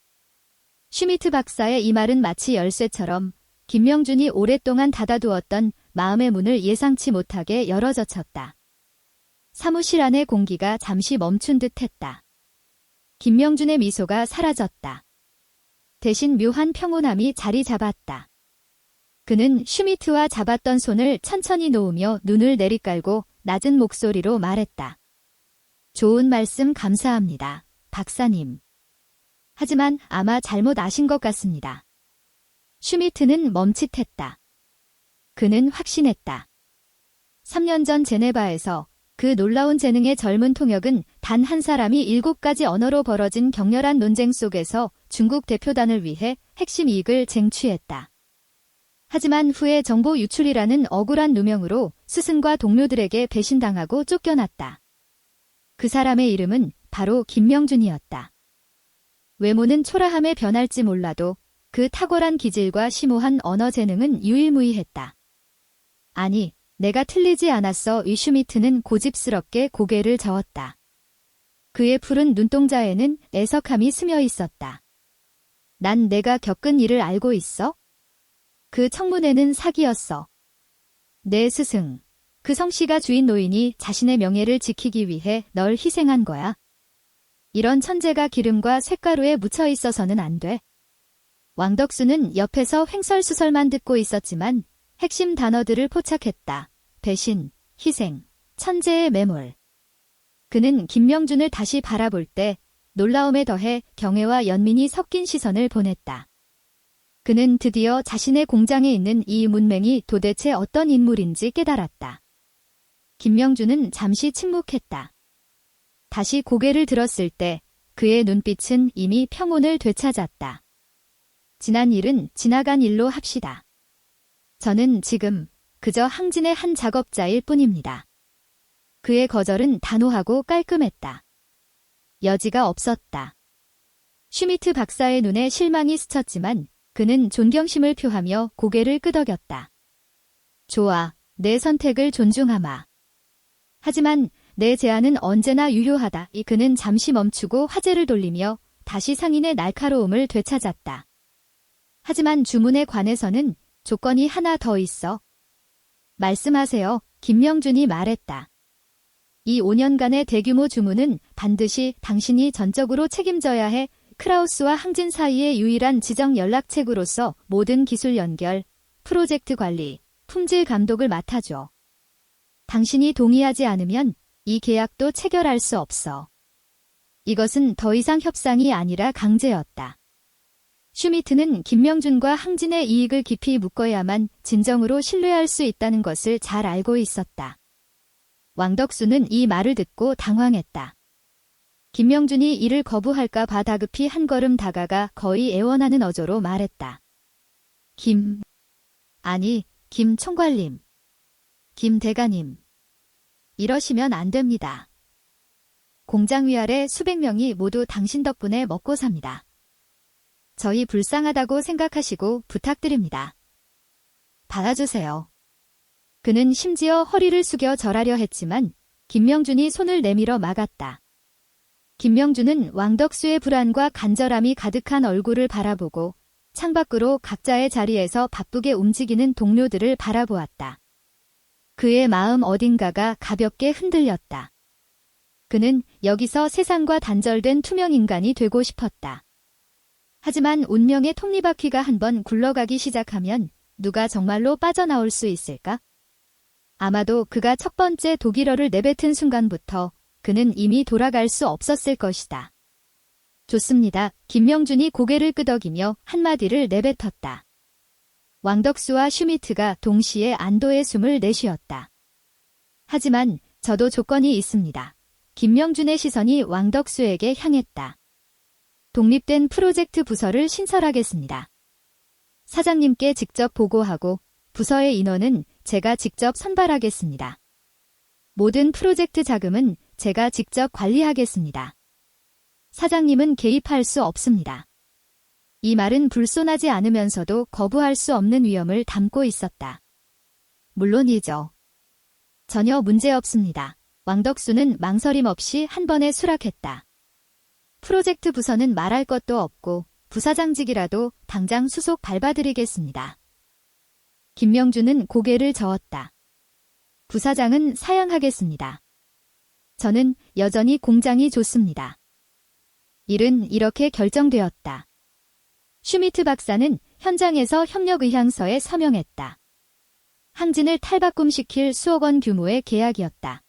슈미트 박사의 이 말은 마치 열쇠처럼 김명준이 오랫동안 닫아두었던 마음의 문을 예상치 못하게 열어젖혔다. 사무실 안의 공기가 잠시 멈춘 듯 했다. 김명준의 미소가 사라졌다. 대신 묘한 평온함이 자리 잡았다. 그는 슈미트와 잡았던 손을 천천히 놓으며 눈을 내리깔고 낮은 목소리로 말했다. 좋은 말씀 감사합니다, 박사님. 하지만 아마 잘못 아신 것 같습니다. 슈미트는 멈칫했다. 그는 확신했다. 3년 전 제네바에서 그 놀라운 재능의 젊은 통역은 단 한 사람이 7가지 언어로 벌어진 격렬한 논쟁 속에서 중국 대표단을 위해 핵심 이익을 쟁취했다. 하지만 후에 정보 유출이라는 억울한 누명으로 스승과 동료들에게 배신당하고 쫓겨났다. 그 사람의 이름은 바로 김명준이었다. 외모는 초라함에 변할지 몰라도 그 탁월한 기질과 심오한 언어 재능은 유일무이했다. 아니, 내가 틀리지 않았어. 슈미트는 고집스럽게 고개를 저었다. 그의 푸른 눈동자에는 애석함이 스며 있었다. 난 내가 겪은 일을 알고 있어? 그 청문회는 사기였어. 내 스승, 그 성씨가 주인 노인이 자신의 명예를 지키기 위해 널 희생한 거야. 이런 천재가 기름과 쇳가루에 묻혀 있어서는 안 돼. 왕덕수는 옆에서 횡설수설만 듣고 있었지만 핵심 단어들을 포착했다. 배신, 희생, 천재의 매몰. 그는 김명준을 다시 바라볼 때 놀라움에 더해 경애와 연민이 섞인 시선을 보냈다. 그는 드디어 자신의 공장에 있는 이 문맹이 도대체 어떤 인물인지 깨달았다. 김명준은 잠시 침묵했다. 다시 고개를 들었을 때 그의 눈빛은 이미 평온을 되찾았다. 지난 일은 지나간 일로 합시다. 저는 지금 그저 항진의 한 작업자일 뿐입니다. 그의 거절은 단호하고 깔끔했다. 여지가 없었다. 슈미트 박사의 눈에 실망이 스쳤지만 그는 존경심을 표하며 고개를 끄덕였다. 좋아, 내 선택을 존중하마. 하지만 내 제안은 언제나 유효하다. 그는 잠시 멈추고 화제를 돌리며 다시 상인의 날카로움을 되찾았다. 하지만 주문에 관해서는 조건이 하나 더 있어. 말씀하세요. 김명준이 말했다. 이 5년간의 대규모 주문은 반드시 당신이 전적으로 책임져야 해. 크라우스와 항진 사이의 유일한 지정 연락책으로서 모든 기술 연결, 프로젝트 관리, 품질 감독을 맡아줘. 당신이 동의하지 않으면 이 계약도 체결할 수 없어. 이것은 더 이상 협상이 아니라 강제였다. 슈미트는 김명준과 항진의 이익을 깊이 묶어야만 진정으로 신뢰할 수 있다는 것을 잘 알고 있었다. 왕덕수는 이 말을 듣고 당황했다. 김명준이 이를 거부할까 봐 다급히 한 걸음 다가가 거의 애원하는 어조로 말했다. 김 총괄님. 김 대가님. 이러시면 안 됩니다. 공장 위아래 수백 명이 모두 당신 덕분에 먹고 삽니다. 저희 불쌍하다고 생각하시고 부탁드립니다. 받아주세요. 그는 심지어 허리를 숙여 절하려 했지만 김명준이 손을 내밀어 막았다. 김명준은 왕덕수의 불안과 간절함이 가득한 얼굴을 바라보고 창밖으로 각자의 자리에서 바쁘게 움직이는 동료들을 바라보았다. 그의 마음 어딘가가 가볍게 흔들렸다. 그는 여기서 세상과 단절된 투명 인간이 되고 싶었다. 하지만 운명의 톱니바퀴가 한번 굴러가기 시작하면 누가 정말로 빠져나올 수 있을까? 아마도 그가 첫 번째 독일어를 내뱉은 순간부터 그는 이미 돌아갈 수 없었을 것이다. 좋습니다. 김명준이 고개를 끄덕이며 한마디를 내뱉었다. 왕덕수와 슈미트가 동시에 안도의 숨을 내쉬었다. 하지만 저도 조건이 있습니다. 김명준의 시선이 왕덕수에게 향했다. 독립된 프로젝트 부서를 신설하겠습니다. 사장님께 직접 보고하고 부서의 인원은 제가 직접 선발하겠습니다. 모든 프로젝트 자금은 제가 직접 관리하겠습니다. 사장님은 개입할 수 없습니다. 이 말은 불손하지 않으면서도 거부할 수 없는 위험을 담고 있었다. 물론이죠. 전혀 문제없습니다. 왕덕수는 망설임 없이 한 번에 수락했다. 프로젝트 부서는 말할 것도 없고 부사장직이라도 당장 수속 밟아드리겠습니다. 김명준은 고개를 저었다. 부사장은 사양하겠습니다. 저는 여전히 공장이 좋습니다. 일은 이렇게 결정되었다. 슈미트 박사는 현장에서 협력 의향서에 서명했다. 항진을 탈바꿈시킬 수억 원 규모의 계약이었다.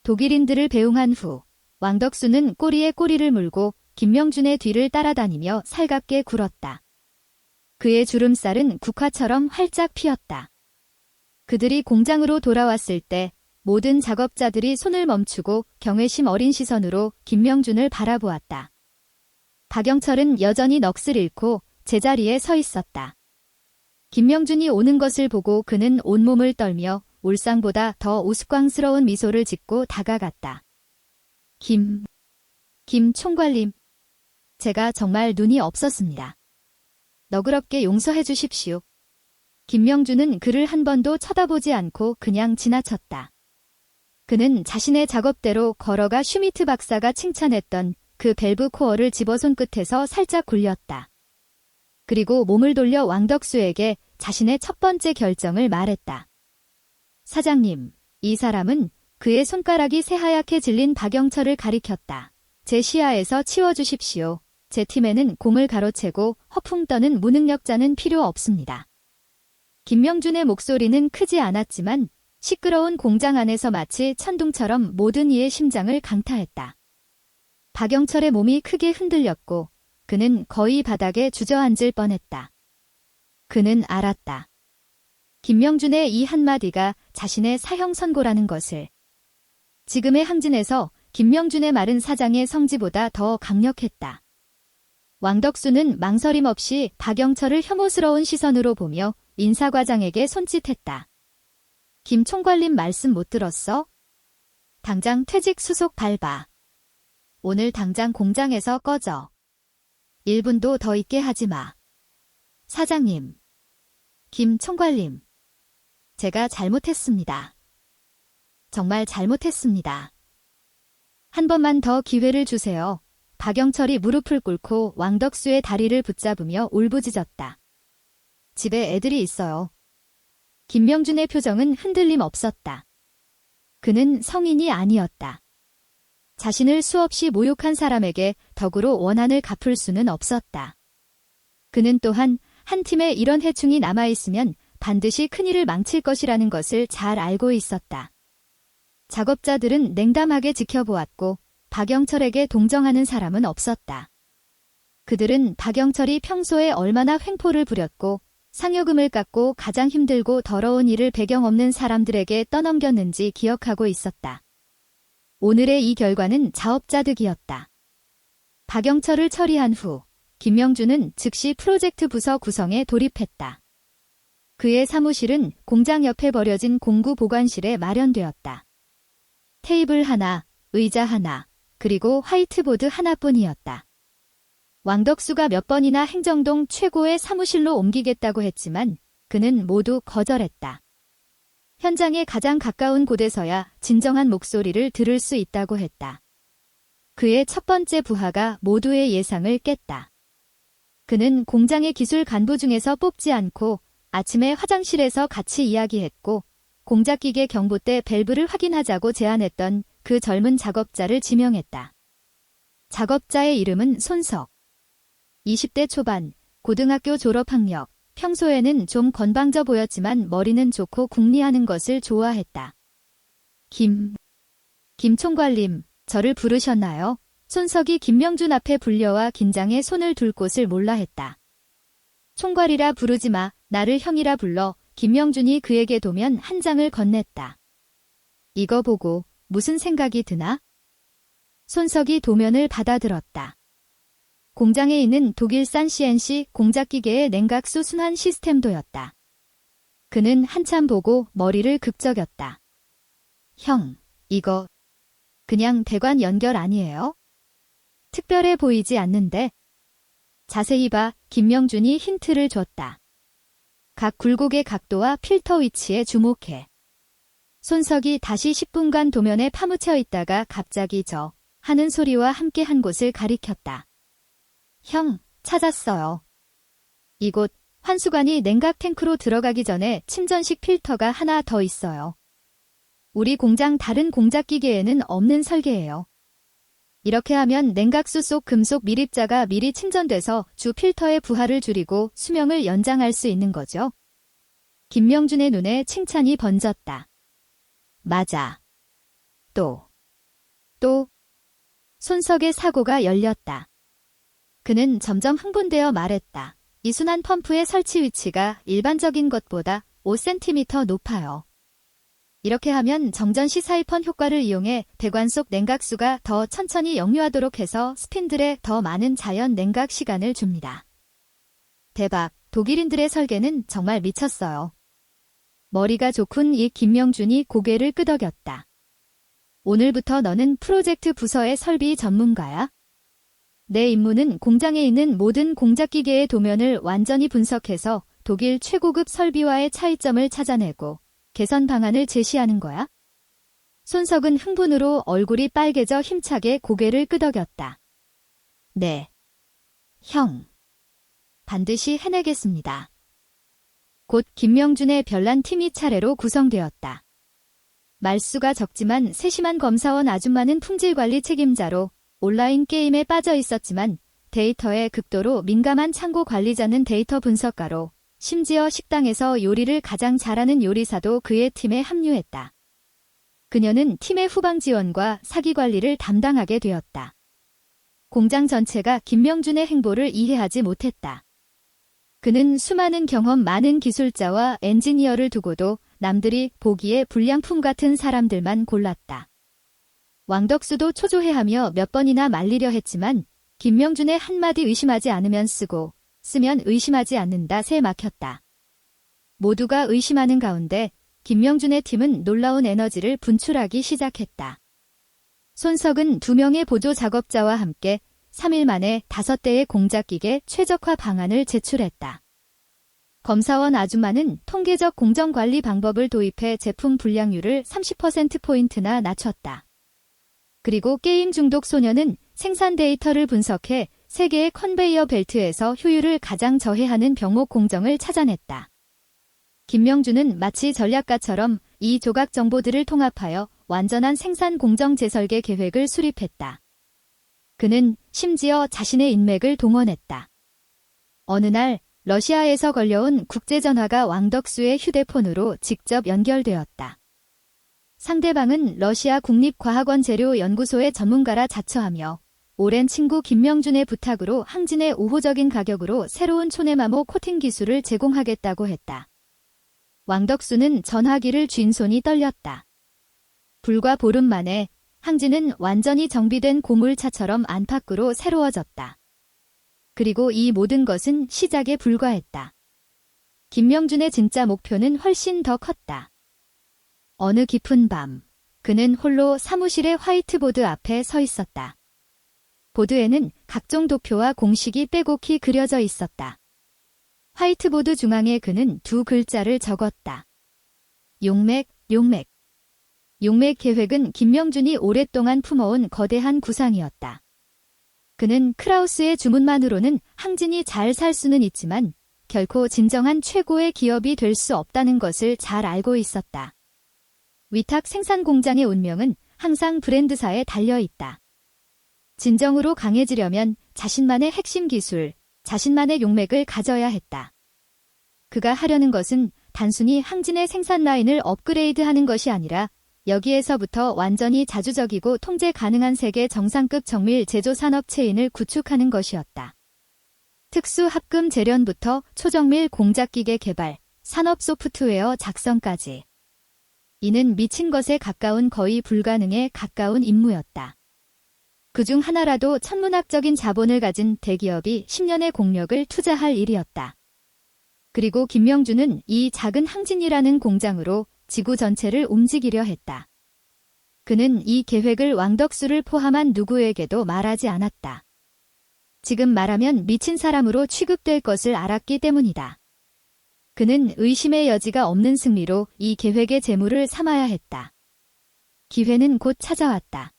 독일인들을 배웅한 후 왕덕수는 꼬리에 꼬리를 물고 김명준의 뒤를 따라다니며 살갑게 굴었다. 그의 주름살은 국화처럼 활짝 피었다. 그들이 공장으로 돌아왔을 때 모든 작업자들이 손을 멈추고 경외심 어린 시선으로 김명준을 바라보았다. 박영철은 여전히 넋을 잃고 제자리에 서 있었다. 김명준이 오는 것을 보고 그는 온몸을 떨며 울상보다 더 우스꽝스러운 미소를 짓고 다가갔다. 김 총괄님, 제가 정말 눈이 없었습니다. 너그럽게 용서해 주십시오. 김명준은 그를 한 번도 쳐다보지 않고 그냥 지나쳤다. 그는 자신의 작업대로 걸어가 슈미트 박사가 칭찬했던 그 밸브 코어를 집어 손끝에서 살짝 굴렸다. 그리고 몸을 돌려 왕덕수에게 자신의 첫 번째 결정을 말했다. 사장님, 이 사람은 그의 손가락이 새하얗게 질린 박영철을 가리켰다. 제 시야에서 치워주십시오. 제 팀에는 공을 가로채고 허풍 떠는 무능력자는 필요 없습니다. 김명준의 목소리는 크지 않았지만 시끄러운 공장 안에서 마치 천둥처럼 모든 이의 심장을 강타했다. 박영철의 몸이 크게 흔들렸고 그는 거의 바닥에 주저앉을 뻔했다. 그는 알았다. 김명준의 이 한마디가 자신의 사형 선고라는 것을. 지금의 항진에서 김명준의 말은 사장의 성지보다 더 강력했다. 왕덕수는 망설임 없이 박영철을 혐오스러운 시선으로 보며 인사과장에게 손짓했다. 김 총괄님 말씀 못 들었어? 당장 퇴직 수속 밟아. 오늘 당장 공장에서 꺼져. 1분도 더 있게 하지 마. 사장님. 김 총괄님. 제가 잘못했습니다. 정말 잘못했습니다. 한 번만 더 기회를 주세요. 박영철이 무릎을 꿇고 왕덕수의 다리를 붙잡으며 울부짖었다. 집에 애들이 있어요. 김명준의 표정은 흔들림 없었다. 그는 성인이 아니었다. 자신을 수없이 모욕한 사람에게 덕으로 원한을 갚을 수는 없었다. 그는 또한 한 팀에 이런 해충이 남아있으면 반드시 큰일을 망칠 것이라는 것을 잘 알고 있었다. 작업자들은 냉담하게 지켜보았고 박영철에게 동정하는 사람은 없었다. 그들은 박영철이 평소에 얼마나 횡포를 부렸고 상여금을 깎고 가장 힘들고 더러운 일을 배경 없는 사람들에게 떠넘겼는지 기억하고 있었다. 오늘의 이 결과는 자업자득이었다. 박영철을 처리한 후 김명준은 즉시 프로젝트 부서 구성에 돌입했다. 그의 사무실은 공장 옆에 버려진 공구 보관실에 마련되었다. 테이블 하나, 의자 하나, 그리고 화이트보드 하나뿐이었다. 왕덕수가 몇 번이나 행정동 최고의 사무실로 옮기겠다고 했지만 그는 모두 거절했다. 현장에 가장 가까운 곳에서야 진정한 목소리를 들을 수 있다고 했다. 그의 첫 번째 부하가 모두의 예상을 깼다. 그는 공장의 기술 간부 중에서 뽑지 않고 아침에 화장실에서 같이 이야기했고 공작기계 경보대 밸브를 확인하자고 제안했던 그 젊은 작업자를 지명했다. 작업자의 이름은 손석. 20대 초반, 고등학교 졸업학력, 평소에는 좀 건방져 보였지만 머리는 좋고 궁리하는 것을 좋아했다. 김 총괄님, 저를 부르셨나요? 손석이 김명준 앞에 불려와 긴장해 손을 둘 곳을 몰라 했다. 총괄이라 부르지 마, 나를 형이라 불러. 김명준이 그에게 도면 한 장을 건넸다. 이거 보고 무슨 생각이 드나? 손석이 도면을 받아들었다. 공장에 있는 독일산 CNC 공작기계의 냉각수 순환 시스템도였다. 그는 한참 보고 머리를 극적였다. 형, 이거 그냥 배관 연결 아니에요? 특별해 보이지 않는데? 자세히 봐. 김명준이 힌트를 줬다. 각 굴곡의 각도와 필터 위치에 주목해. 손석이 다시 10분간 도면에 파묻혀 있다가 갑자기 저 하는 소리와 함께 한 곳을 가리켰다. 형, 찾았어요. 이곳 환수관이 냉각 탱크로 들어가기 전에 침전식 필터가 하나 더 있어요. 우리 공장 다른 공작기계에는 없는 설계예요. 이렇게 하면 냉각수 속 금속 밀입자가 미리 침전돼서 주 필터의 부하를 줄이고 수명을 연장할 수 있는 거죠. 김명준의 눈에 칭찬이 번졌다. 맞아. 또. 손석의 사고가 열렸다. 그는 점점 흥분되어 말했다. 이 순환 펌프의 설치 위치가 일반적인 것보다 5cm 높아요. 이렇게 하면 정전 시 사이펀 효과를 이용해 배관 속 냉각수가 더 천천히 역류하도록 해서 스핀들에 더 많은 자연 냉각 시간을 줍니다. 대박, 독일인들의 설계는 정말 미쳤어요. 머리가 좋군. 이 김명준이 고개를 끄덕였다. 오늘부터 너는 프로젝트 부서의 설비 전문가야? 내 임무는 공장에 있는 모든 공작기계의 도면을 완전히 분석해서 독일 최고급 설비와의 차이점을 찾아내고 개선 방안을 제시하는 거야? 손석은 흥분으로 얼굴이 빨개져 힘차게 고개를 끄덕였다. 네. 형. 반드시 해내겠습니다. 곧 김명준의 별난 팀이 차례로 구성되었다. 말수가 적지만 세심한 검사원 아줌마는 품질관리 책임자로 온라인 게임에 빠져 있었지만 데이터에 극도로 민감한 창고 관리자는 데이터 분석가로 심지어 식당에서 요리를 가장 잘하는 요리사도 그의 팀에 합류했다. 그녀는 팀의 후방 지원과 사기 관리를 담당하게 되었다. 공장 전체가 김명준의 행보를 이해하지 못했다. 그는 수많은 경험 많은 기술자와 엔지니어를 두고도 남들이 보기에 불량품 같은 사람들만 골랐다. 왕덕수도 초조해하며 몇 번이나 말리려 했지만 김명준의 한마디 의심하지 않으면 쓰고 쓰면 의심하지 않는다세 막혔다. 모두가 의심하는 가운데 김명준의 팀은 놀라운 에너지를 분출하기 시작했다. 손석은 2명의 보조 작업자와 함께 3일 만에 5대의 공작기계 최적화 방안을 제출했다. 검사원 아줌마는 통계적 공정관리 방법을 도입해 제품 불량률을 30%포인트나 낮췄다. 그리고 게임 중독 소녀는 생산 데이터를 분석해 세 개의 컨베이어 벨트에서 효율을 가장 저해하는 병목 공정을 찾아냈다. 김명준은 마치 전략가처럼 이 조각 정보들을 통합하여 완전한 생산 공정 재설계 계획을 수립했다. 그는 심지어 자신의 인맥을 동원했다. 어느 날 러시아에서 걸려온 국제전화가 왕덕수의 휴대폰으로 직접 연결되었다. 상대방은 러시아 국립과학원 재료연구소의 전문가라 자처하며 오랜 친구 김명준의 부탁으로 항진의 우호적인 가격으로 새로운 초네마모 코팅 기술을 제공하겠다고 했다. 왕덕수는 전화기를 쥔 손이 떨렸다. 불과 보름 만에 항진은 완전히 정비된 고물차처럼 안팎으로 새로워졌다. 그리고 이 모든 것은 시작에 불과했다. 김명준의 진짜 목표는 훨씬 더 컸다. 어느 깊은 밤, 그는 홀로 사무실의 화이트보드 앞에 서 있었다. 보드에는 각종 도표와 공식이 빼곡히 그려져 있었다. 화이트보드 중앙에 그는 두 글자를 적었다. 용맥, 용맥. 용맥 계획은 김명준이 오랫동안 품어온 거대한 구상이었다. 그는 크라우스의 주문만으로는 항진이 잘 살 수는 있지만 결코 진정한 최고의 기업이 될 수 없다는 것을 잘 알고 있었다. 위탁 생산 공장의 운명은 항상 브랜드사에 달려 있다. 진정으로 강해지려면 자신만의 핵심 기술, 자신만의 용맥을 가져야 했다. 그가 하려는 것은 단순히 항진의 생산 라인을 업그레이드하는 것이 아니라 여기에서부터 완전히 자주적이고 통제 가능한 세계 정상급 정밀 제조 산업 체인을 구축하는 것이었다. 특수 합금 재련부터 초정밀 공작기계 개발, 산업 소프트웨어 작성까지. 이는 미친 것에 가까운 거의 불가능에 가까운 임무였다. 그중 하나라도 천문학적인 자본을 가진 대기업이 10년의 공력을 투자할 일이었다. 그리고 김명준은 이 작은 항진이라는 공장으로 지구 전체를 움직이려 했다. 그는 이 계획을 왕덕수를 포함한 누구에게도 말하지 않았다. 지금 말하면 미친 사람으로 취급될 것을 알았기 때문이다. 그는 의심의 여지가 없는 승리로 이 계획의 재물을 삼아야 했다. 기회는 곧 찾아왔다.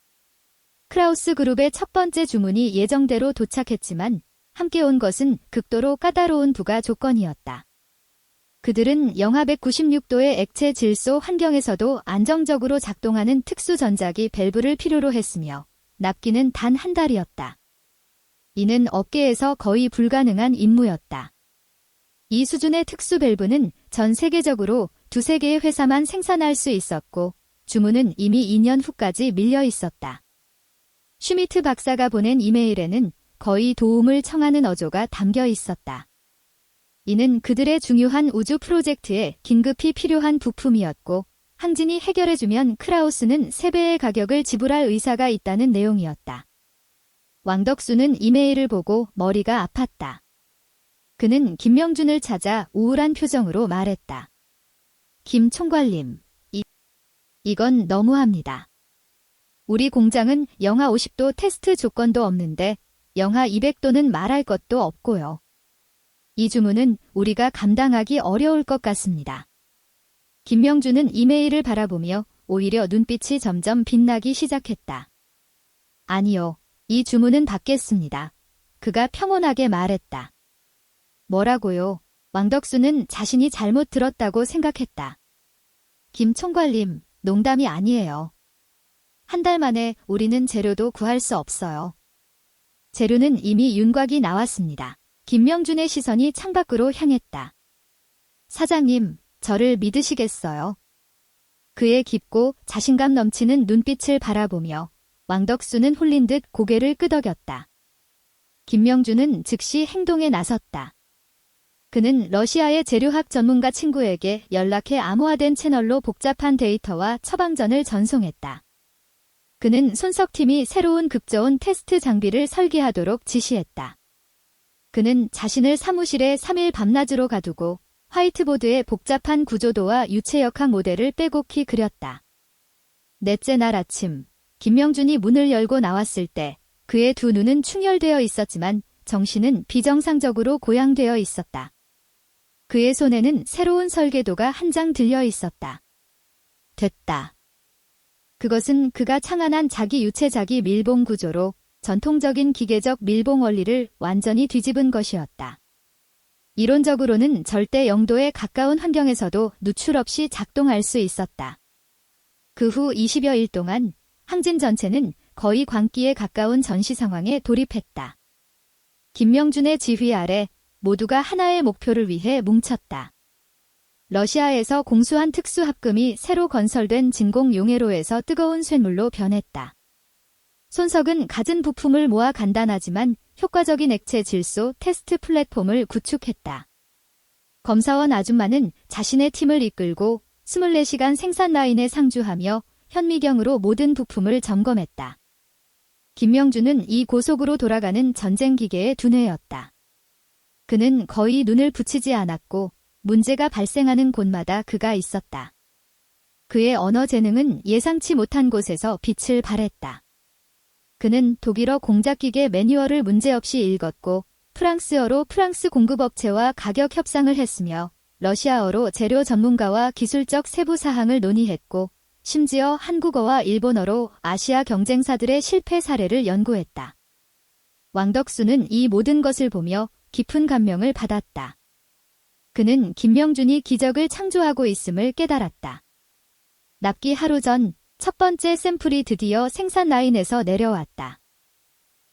크라우스 그룹의 첫 번째 주문이 예정대로 도착했지만 함께 온 것은 극도로 까다로운 부가 조건이었다. 그들은 영하 196도의 액체 질소 환경에서도 안정적으로 작동하는 특수 전자기 밸브를 필요로 했으며 납기는 단 한 달이었다. 이는 업계에서 거의 불가능한 임무였다. 이 수준의 특수 밸브는 전 세계적으로 두세 개의 회사만 생산할 수 있었고 주문은 이미 2년 후까지 밀려 있었다. 슈미트 박사가 보낸 이메일에는 거의 도움을 청하는 어조가 담겨 있었다. 이는 그들의 중요한 우주 프로젝트에 긴급히 필요한 부품이었고 항진이 해결해주면 크라우스는 3배의 가격을 지불할 의사가 있다는 내용이었다. 왕덕수는 이메일을 보고 머리가 아팠다. 그는 김명준을 찾아 우울한 표정으로 말했다. 김 총괄님, 이건 너무합니다. 우리 공장은 영하 50도 테스트 조건도 없는데 영하 200도는 말할 것도 없고요. 이 주문은 우리가 감당하기 어려울 것 같습니다. 김명준은 이메일을 바라보며 오히려 눈빛이 점점 빛나기 시작했다. 아니요, 이 주문은 받겠습니다. 그가 평온하게 말했다. 뭐라고요? 왕덕수는 자신이 잘못 들었다고 생각했다. 김 총괄님, 농담이 아니에요. 한 달 만에 우리는 재료도 구할 수 없어요. 재료는 이미 윤곽이 나왔습니다. 김명준의 시선이 창밖으로 향했다. 사장님, 저를 믿으시겠어요? 그의 깊고 자신감 넘치는 눈빛을 바라보며 왕덕수는 홀린 듯 고개를 끄덕였다. 김명준은 즉시 행동에 나섰다. 그는 러시아의 재료학 전문가 친구에게 연락해 암호화된 채널로 복잡한 데이터와 처방전을 전송했다. 그는 손석팀이 새로운 급저온 테스트 장비를 설계하도록 지시했다. 그는 자신을 사무실에 3일 밤낮으로 가두고 화이트보드에 복잡한 구조도와 유체 역학 모델을 빼곡히 그렸다. 넷째 날 아침, 김명준이 문을 열고 나왔을 때 그의 두 눈은 충혈되어 있었지만 정신은 비정상적으로 고양되어 있었다. 그의 손에는 새로운 설계도가 한 장 들려 있었다. 됐다. 그것은 그가 창안한 자기 유체 자기 밀봉 구조로 전통적인 기계적 밀봉 원리를 완전히 뒤집은 것이었다. 이론적으로는 절대 0도에 가까운 환경에서도 누출 없이 작동할 수 있었다. 그 후 20여일 동안 항진 전체는 거의 광기에 가까운 전시 상황에 돌입했다. 김명준의 지휘 아래 모두가 하나의 목표를 위해 뭉쳤다. 러시아에서 공수한 특수합금이 새로 건설된 진공 용해로에서 뜨거운 쇳물로 변했다. 손석은 갖은 부품을 모아 간단하지만 효과적인 액체 질소 테스트 플랫폼을 구축했다. 검사원 아줌마는 자신의 팀을 이끌고 24시간 생산 라인에 상주하며 현미경으로 모든 부품을 점검했다. 김명준은 이 고속으로 돌아가는 전쟁 기계의 두뇌였다. 그는 거의 눈을 붙이지 않았고 문제가 발생하는 곳마다 그가 있었다. 그의 언어 재능은 예상치 못한 곳에서 빛을 발했다. 그는 독일어 공작기계 매뉴얼을 문제없이 읽었고 프랑스어로 프랑스 공급업체와 가격 협상을 했으며 러시아어로 재료 전문가와 기술적 세부 사항을 논의했고 심지어 한국어와 일본어로 아시아 경쟁사들의 실패 사례를 연구했다. 왕덕수는 이 모든 것을 보며 깊은 감명을 받았다. 그는 김명준이 기적을 창조하고 있음을 깨달았다. 납기 하루 전 첫 번째 샘플이 드디어 생산 라인에서 내려왔다.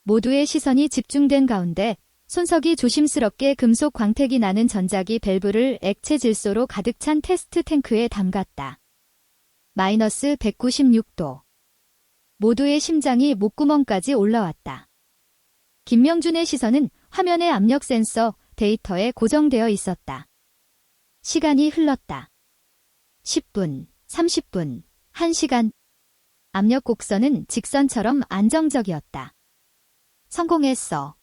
모두의 시선이 집중된 가운데 손석이 조심스럽게 금속 광택이 나는 전자기 밸브를 액체 질소로 가득 찬 테스트 탱크에 담갔다. 마이너스 196도. 모두의 심장이 목구멍까지 올라왔다. 김명준의 시선은 화면의 압력 센서 데이터에 고정되어 있었다. 시간이 흘렀다. 10분, 30분, 1시간. 압력 곡선은 직선처럼 안정적이었다. 성공했어.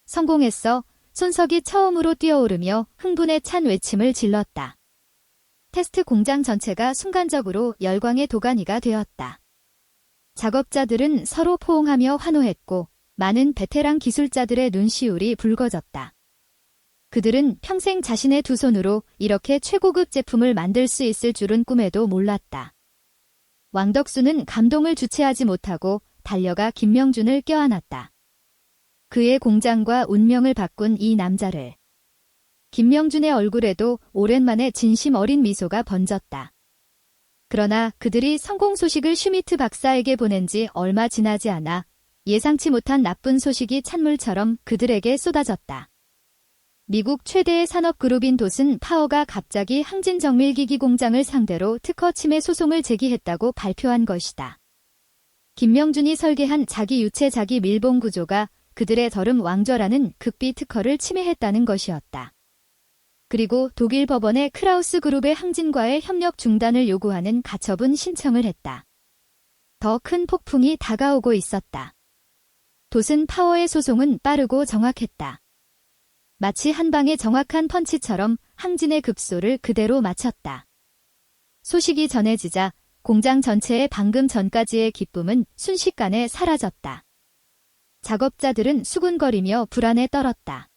성공했어. 손석이 처음으로 뛰어오르며 흥분에 찬 외침을 질렀다. 테스트 공장 전체가 순간적으로 열광의 도가니가 되었다. 작업자들은 서로 포옹하며 환호했고 많은 베테랑 기술자들의 눈시울이 붉어졌다. 그들은 평생 자신의 두 손으로 이렇게 최고급 제품을 만들 수 있을 줄은 꿈에도 몰랐다. 왕덕수는 감동을 주체하지 못하고 달려가 김명준을 껴안았다. 그의 공장과 운명을 바꾼 이 남자를. 김명준의 얼굴에도 오랜만에 진심 어린 미소가 번졌다. 그러나 그들이 성공 소식을 슈미트 박사에게 보낸 지 얼마 지나지 않아 예상치 못한 나쁜 소식이 찬물처럼 그들에게 쏟아졌다. 미국 최대의 산업그룹인 도슨 파워가 갑자기 항진정밀기기 공장을 상대로 특허 침해 소송을 제기했다고 발표한 것이다. 김명준이 설계한 자기 유체 자기 밀봉 구조가 그들의 더름 왕좌라는 극비 특허를 침해했다는 것이었다. 그리고 독일 법원에 크라우스 그룹의 항진과의 협력 중단을 요구하는 가처분 신청을 했다. 더 큰 폭풍이 다가오고 있었다. 도슨 파워의 소송은 빠르고 정확했다. 마치 한 방의 정확한 펀치처럼 항진의 급소를 그대로 맞췄다. 소식이 전해지자 공장 전체의 방금 전까지의 기쁨은 순식간에 사라졌다. 작업자들은 수군거리며 불안에 떨었다.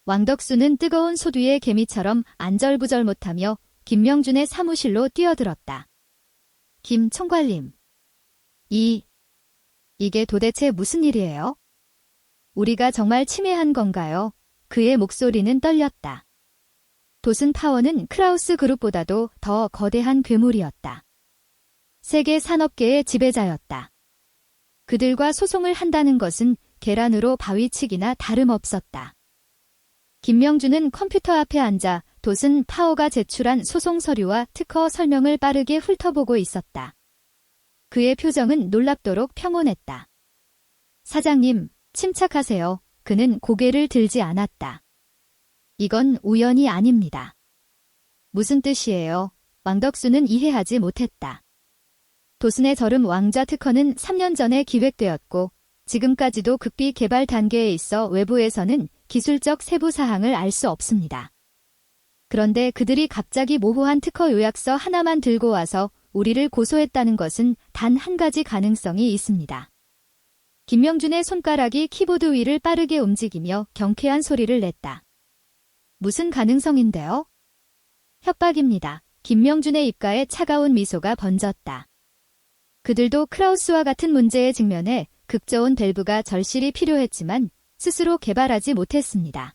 왕덕수는 뜨거운 소두의 개미처럼 안절부절 못하며 김명준의 사무실로 뛰어들었다. 김 총괄님. 이게 도대체 무슨 일이에요? 우리가 정말 침해한 건가요? 그의 목소리는 떨렸다. 도슨 파워는 크라우스 그룹보다도 더 거대한 괴물이었다. 세계 산업계의 지배자였다. 그들과 소송을 한다는 것은 계란으로 바위치기나 다름없었다. 김명준은 컴퓨터 앞에 앉아 도슨 파워가 제출한 소송 서류와 특허 설명을 빠르게 훑어보고 있었다. 그의 표정은 놀랍도록 평온했다. 사장님, 침착하세요. 그는 고개를 들지 않았다. 이건 우연이 아닙니다. 무슨 뜻이에요? 왕덕수는 이해하지 못했다. 도슨의 저름 왕좌 특허는 3년 전에 기획되었고 지금까지도 극비 개발 단계에 있어 외부에서는 기술적 세부 사항을 알 수 없습니다. 그런데 그들이 갑자기 모호한 특허 요약서 하나만 들고 와서 우리를 고소했다는 것은 단 한 가지 가능성이 있습니다. 김명준의 손가락이 키보드 위를 빠르게 움직이며 경쾌한 소리를 냈다. 무슨 가능성인데요? 협박입니다. 김명준의 입가에 차가운 미소가 번졌다. 그들도 크라우스와 같은 문제에 직면해 극 좋은 밸브가 절실히 필요했지만 스스로 개발하지 못했습니다.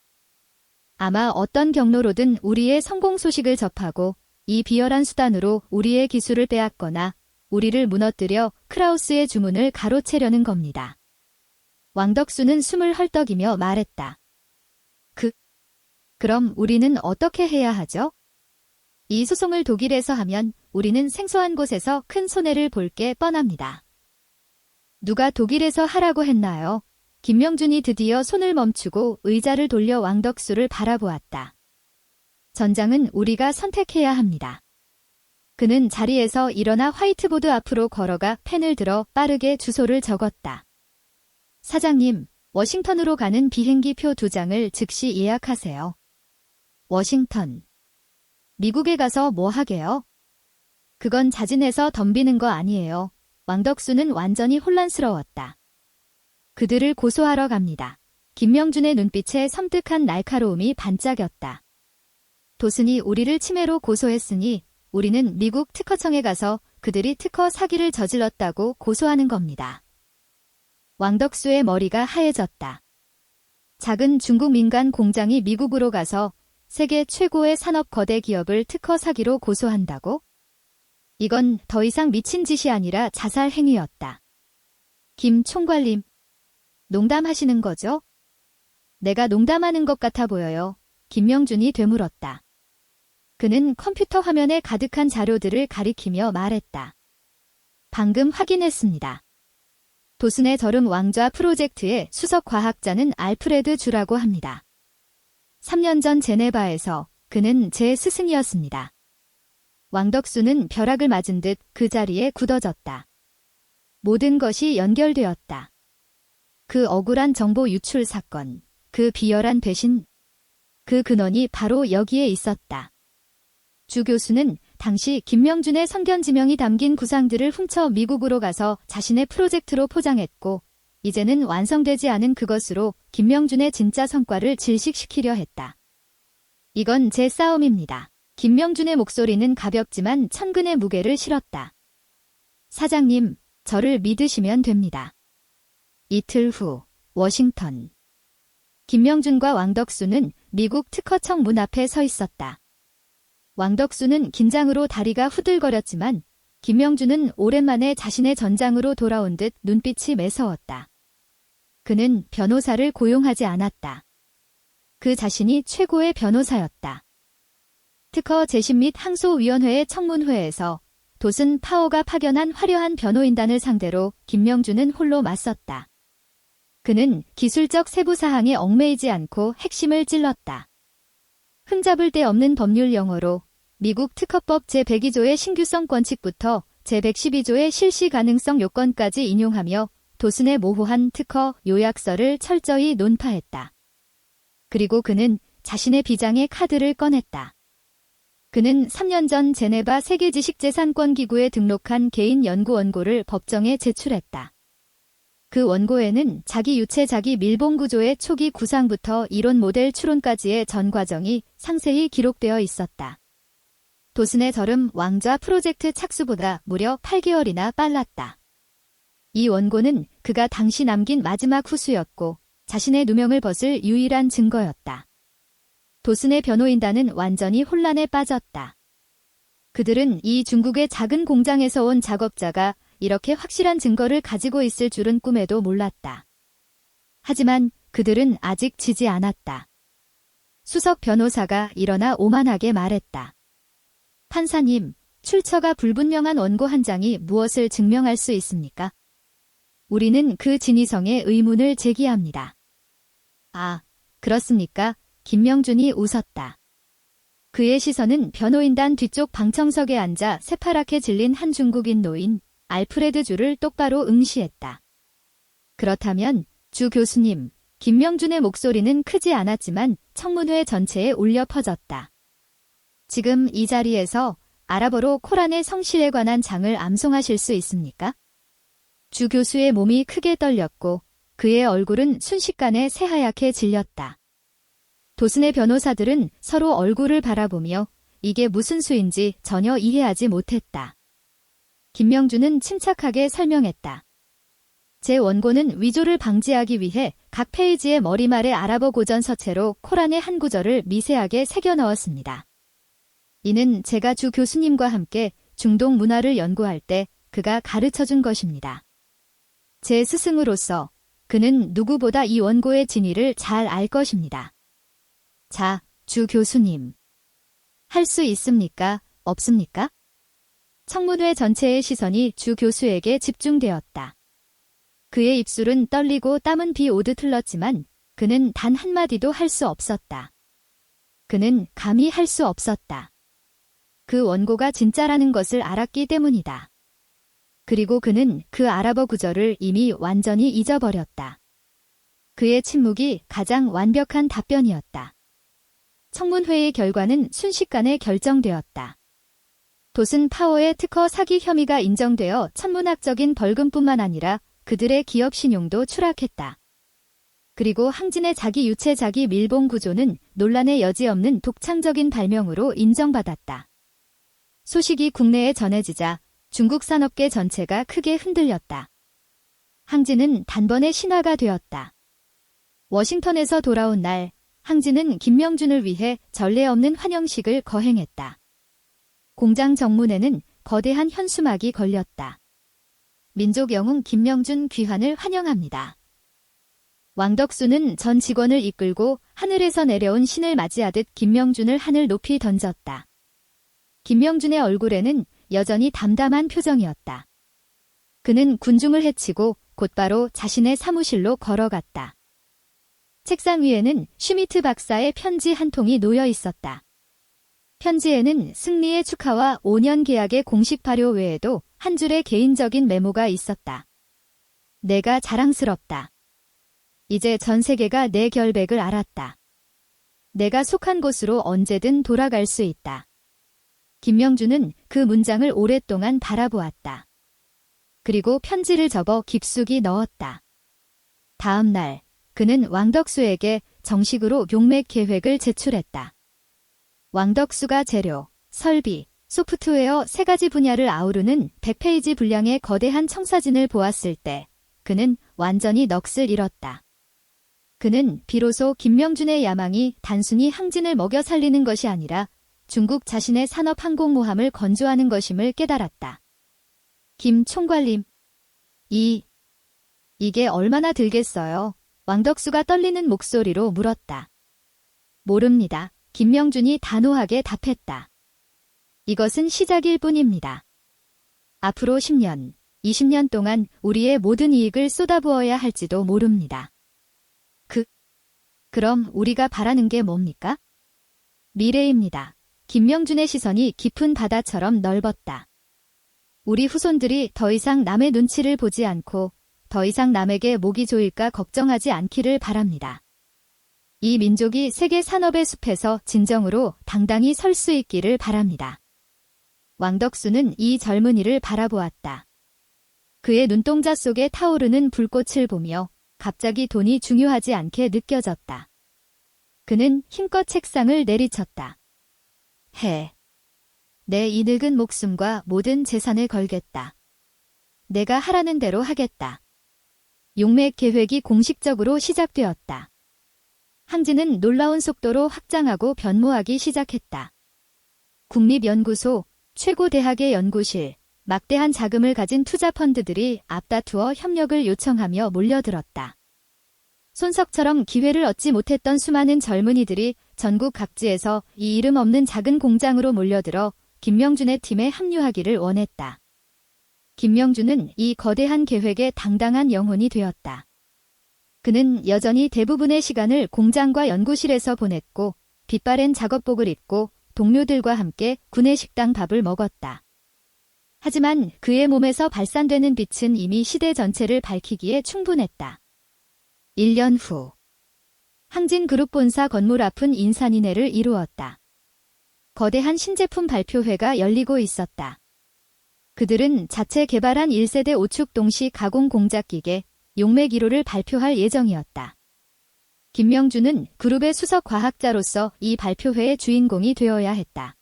아마 어떤 경로로든 우리의 성공 소식을 접하고 이 비열한 수단으로 우리의 기술을 빼앗거나 우리를 무너뜨려 크라우스의 주문을 가로채려는 겁니다. 왕덕수는 숨을 헐떡이며 말했다. 그럼 우리는 어떻게 해야 하죠? 이 소송을 독일에서 하면 우리는 생소한 곳에서 큰 손해를 볼 게 뻔합니다. 누가 독일에서 하라고 했나요? 김명준이 드디어 손을 멈추고 의자를 돌려 왕덕수를 바라보았다. 전장은 우리가 선택해야 합니다. 그는 자리에서 일어나 화이트보드 앞으로 걸어가 펜을 들어 빠르게 주소를 적었다. 사장님, 워싱턴으로 가는 비행기 표 2장을 즉시 예약하세요. 워싱턴. 미국에 가서 뭐 하게요? 그건 자진해서 덤비는 거 아니에요. 왕덕수는 완전히 혼란스러웠다. 그들을 고소하러 갑니다. 김명준의 눈빛에 섬뜩한 날카로움이 반짝였다. 도슨이 우리를 침해로 고소했으니 우리는 미국 특허청에 가서 그들이 특허 사기를 저질렀다고 고소하는 겁니다. 왕덕수의 머리가 하얘졌다. 작은 중국 민간 공장이 미국으로 가서 세계 최고의 산업 거대 기업을 특허 사기로 고소한다고? 이건 더 이상 미친 짓이 아니라 자살 행위였다. 김 총괄님, 농담하시는 거죠? 내가 농담하는 것 같아 보여요. 김명준이 되물었다. 그는 컴퓨터 화면에 가득한 자료들을 가리키며 말했다. 방금 확인했습니다. 도슨의 저름 왕좌 프로젝트의 수석 과학자는 알프레드 주라고 합니다. 3년 전 제네바에서 그는 제 스승이었습니다. 왕덕수는 벼락을 맞은 듯 그 자리에 굳어졌다. 모든 것이 연결되었다. 그 억울한 정보 유출 사건, 그 비열한 배신, 그 근원이 바로 여기에 있었다. 주 교수는 당시 김명준의 선견 지명이 담긴 구상들을 훔쳐 미국으로 가서 자신의 프로젝트로 포장했고 이제는 완성되지 않은 그것으로 김명준의 진짜 성과를 질식시키려 했다. 이건 제 싸움입니다. 김명준의 목소리는 가볍지만 천근의 무게를 실었다. 사장님, 저를 믿으시면 됩니다. 이틀 후, 워싱턴. 김명준과 왕덕수는 미국 특허청 문 앞에 서 있었다. 왕덕수는 긴장으로 다리가 후들거렸지만 김명준은 오랜만에 자신의 전장으로 돌아온 듯 눈빛이 매서웠다. 그는 변호사를 고용하지 않았다. 그 자신이 최고의 변호사였다. 특허 재심 및 항소위원회의 청문회에서 도슨 파워가 파견한 화려한 변호인단을 상대로 김명준은 홀로 맞섰다. 그는 기술적 세부 사항에 얽매이지 않고 핵심을 찔렀다. 흠잡을 데 없는 법률 용어로 미국 특허법 제102조의 신규성 권칙부터 제112조의 실시 가능성 요건까지 인용하며 도슨의 모호한 특허 요약서를 철저히 논파했다. 그리고 그는 자신의 비장의 카드를 꺼냈다. 그는 3년 전 제네바 세계지식재산권기구에 등록한 개인 연구 원고를 법정에 제출했다. 그 원고에는 자기 유체 자기 밀봉 구조의 초기 구상부터 이론 모델 추론까지의 전 과정이 상세히 기록되어 있었다. 도슨의 저름 왕좌 프로젝트 착수보다 무려 8개월이나 빨랐다. 이 원고는 그가 당시 남긴 마지막 후수였고 자신의 누명을 벗을 유일한 증거였다. 도슨의 변호인단은 완전히 혼란에 빠졌다. 그들은 이 중국의 작은 공장에서 온 작업자가 이렇게 확실한 증거를 가지고 있을 줄은 꿈에도 몰랐다. 하지만 그들은 아직 지지 않았다. 수석 변호사가 일어나 오만하게 말했다. 판사님, 출처가 불분명한 원고 한 장이 무엇을 증명할 수 있습니까? 우리는 그 진위성에 의문을 제기합니다. 아, 그렇습니까? 김명준이 웃었다. 그의 시선은 변호인단 뒤쪽 방청석에 앉아 새파랗게 질린 한 중국인 노인, 알프레드 주를 똑바로 응시했다. 그렇다면 주 교수님, 김명준의 목소리는 크지 않았지만 청문회 전체에 울려 퍼졌다. 지금 이 자리에서 아랍어로 코란의 성실에 관한 장을 암송하실 수 있습니까? 주 교수의 몸이 크게 떨렸고 그의 얼굴은 순식간에 새하얗게 질렸다. 도슨의 변호사들은 서로 얼굴을 바라보며 이게 무슨 수인지 전혀 이해하지 못했다. 김명준은 침착하게 설명했다. 제 원고는 위조를 방지하기 위해 각 페이지의 머리말에 아랍어 고전 서체로 코란의 한 구절을 미세하게 새겨 넣었습니다. 이는 제가 주 교수님과 함께 중동 문화를 연구할 때 그가 가르쳐준 것입니다. 제 스승으로서 그는 누구보다 이 원고의 진위를 잘 알 것입니다. 자, 주 교수님. 할 수 있습니까? 없습니까? 청문회 전체의 시선이 주 교수에게 집중되었다. 그의 입술은 떨리고 땀은 비 오듯 흘렀지만 그는 단 한마디도 할 수 없었다. 그는 감히 할 수 없었다. 그 원고가 진짜라는 것을 알았기 때문이다. 그리고 그는 그 아랍어 구절을 이미 완전히 잊어버렸다. 그의 침묵이 가장 완벽한 답변이었다. 청문회의 결과는 순식간에 결정되었다. 돛은 파워의 특허 사기 혐의가 인정되어 천문학적인 벌금뿐만 아니라 그들의 기업 신용도 추락했다. 그리고 항진의 자기 유체 자기 밀봉 구조는 논란의 여지 없는 독창적인 발명으로 인정받았다. 소식이 국내에 전해지자 중국 산업계 전체가 크게 흔들렸다. 항진은 단번에 신화가 되었다. 워싱턴에서 돌아온 날, 항진은 김명준을 위해 전례 없는 환영식을 거행했다. 공장 정문에는 거대한 현수막이 걸렸다. 민족 영웅 김명준 귀환을 환영합니다. 왕덕수는 전 직원을 이끌고 하늘에서 내려온 신을 맞이하듯 김명준을 하늘 높이 던졌다. 김명준의 얼굴에는 여전히 담담한 표정이었다. 그는 군중을 해치고 곧바로 자신의 사무실로 걸어갔다. 책상 위에는 슈미트 박사의 편지 한 통이 놓여 있었다. 편지에는 승리의 축하와 5년 계약의 공식 발효 외에도 한 줄의 개인적인 메모가 있었다. 내가 자랑스럽다. 이제 전 세계가 내 결백을 알았다. 내가 속한 곳으로 언제든 돌아갈 수 있다. 김명준은 그 문장을 오랫동안 바라보았다. 그리고 편지를 접어 깊숙이 넣었다. 다음 날, 그는 왕덕수에게 정식으로 용맥 계획을 제출했다. 왕덕수가 재료, 설비, 소프트웨어 3가지 분야를 아우르는 100페이지 분량의 거대한 청사진을 보았을 때 그는 완전히 넋을 잃었다. 그는 비로소 김명준의 야망이 단순히 항진을 먹여 살리는 것이 아니라 중국 자신의 산업 항공모함을 건조하는 것임을 깨달았다. 김 총괄님, 이게 얼마나 들겠어요? 왕덕수가 떨리는 목소리로 물었다. 모릅니다. 김명준이 단호하게 답했다. 이것은 시작일 뿐입니다. 앞으로 10년, 20년 동안 우리의 모든 이익을 쏟아부어야 할지도 모릅니다. 그럼 우리가 바라는 게 뭡니까? 미래입니다. 김명준의 시선이 깊은 바다처럼 넓었다. 우리 후손들이 더 이상 남의 눈치를 보지 않고 더 이상 남에게 목이 조일까 걱정하지 않기를 바랍니다. 이 민족이 세계 산업의 숲에서 진정으로 당당히 설 수 있기를 바랍니다. 왕덕수는 이 젊은이를 바라보았다. 그의 눈동자 속에 타오르는 불꽃을 보며 갑자기 돈이 중요하지 않게 느껴졌다. 그는 힘껏 책상을 내리쳤다. 내 이 늙은 목숨과 모든 재산을 걸겠다. 내가 하라는 대로 하겠다. 용맥 계획이 공식적으로 시작되었다. 항진은 놀라운 속도로 확장하고 변모하기 시작했다. 국립연구소, 최고 대학의 연구실, 막대한 자금을 가진 투자펀드들이 앞다투어 협력을 요청하며 몰려들었다. 손석처럼 기회를 얻지 못했던 수많은 젊은이들이 전국 각지에서 이 이름 없는 작은 공장으로 몰려들어 김명준의 팀에 합류하기를 원했다. 김명준은 이 거대한 계획의 당당한 영혼이 되었다. 그는 여전히 대부분의 시간을 공장과 연구실에서 보냈고 빛바랜 작업복을 입고 동료들과 함께 구내식당 밥을 먹었다. 하지만 그의 몸에서 발산되는 빛은 이미 시대 전체를 밝히기에 충분했다. 1년 후, 항진그룹 본사 건물 앞은 인산인해를 이루었다. 거대한 신제품 발표회가 열리고 있었다. 그들은 자체 개발한 1세대 오축 동시 가공 공작 기계 용맥 1호를 발표할 예정이었다. 김명준은 그룹의 수석 과학자로서 이 발표회의 주인공이 되어야 했다.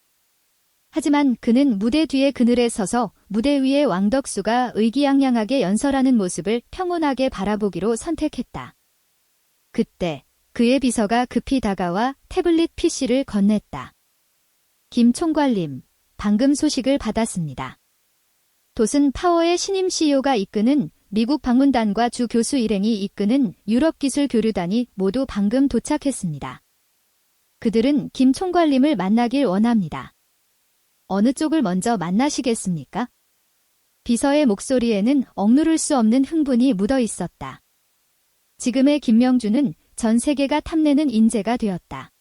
하지만 그는 무대 뒤의 그늘에 서서 무대 위에 왕덕수가 의기양양하게 연설하는 모습을 평온하게 바라보기로 선택했다. 그때 그의 비서가 급히 다가와 태블릿 PC를 건넸다. 김 총괄님, 방금 소식을 받았습니다. 돛은 파워의 신임 CEO가 이끄는 미국 방문단과 주 교수 일행이 이끄는 유럽기술교류단이 모두 방금 도착했습니다. 그들은 김 총괄님을 만나길 원합니다. 어느 쪽을 먼저 만나시겠습니까? 비서의 목소리에는 억누를 수 없는 흥분이 묻어 있었다. 지금의 김명준은 전 세계가 탐내는 인재가 되었다.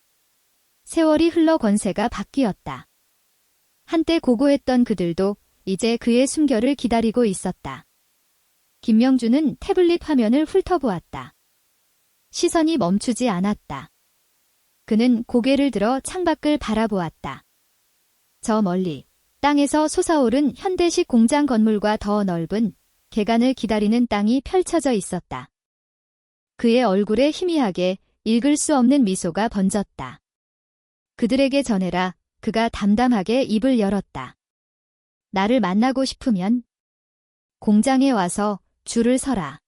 세월이 흘러 권세가 바뀌었다. 한때 고고했던 그들도 이제 그의 숨결을 기다리고 있었다. 김명준은 태블릿 화면을 훑어보았다. 시선이 멈추지 않았다. 그는 고개를 들어 창밖을 바라보았다. 저 멀리 땅에서 솟아오른 현대식 공장 건물과 더 넓은 개간을 기다리는 땅이 펼쳐져 있었다. 그의 얼굴에 희미하게 읽을 수 없는 미소가 번졌다. 그들에게 전해라. 그가 담담하게 입을 열었다. 나를 만나고 싶으면 공장에 와서 줄을 서라.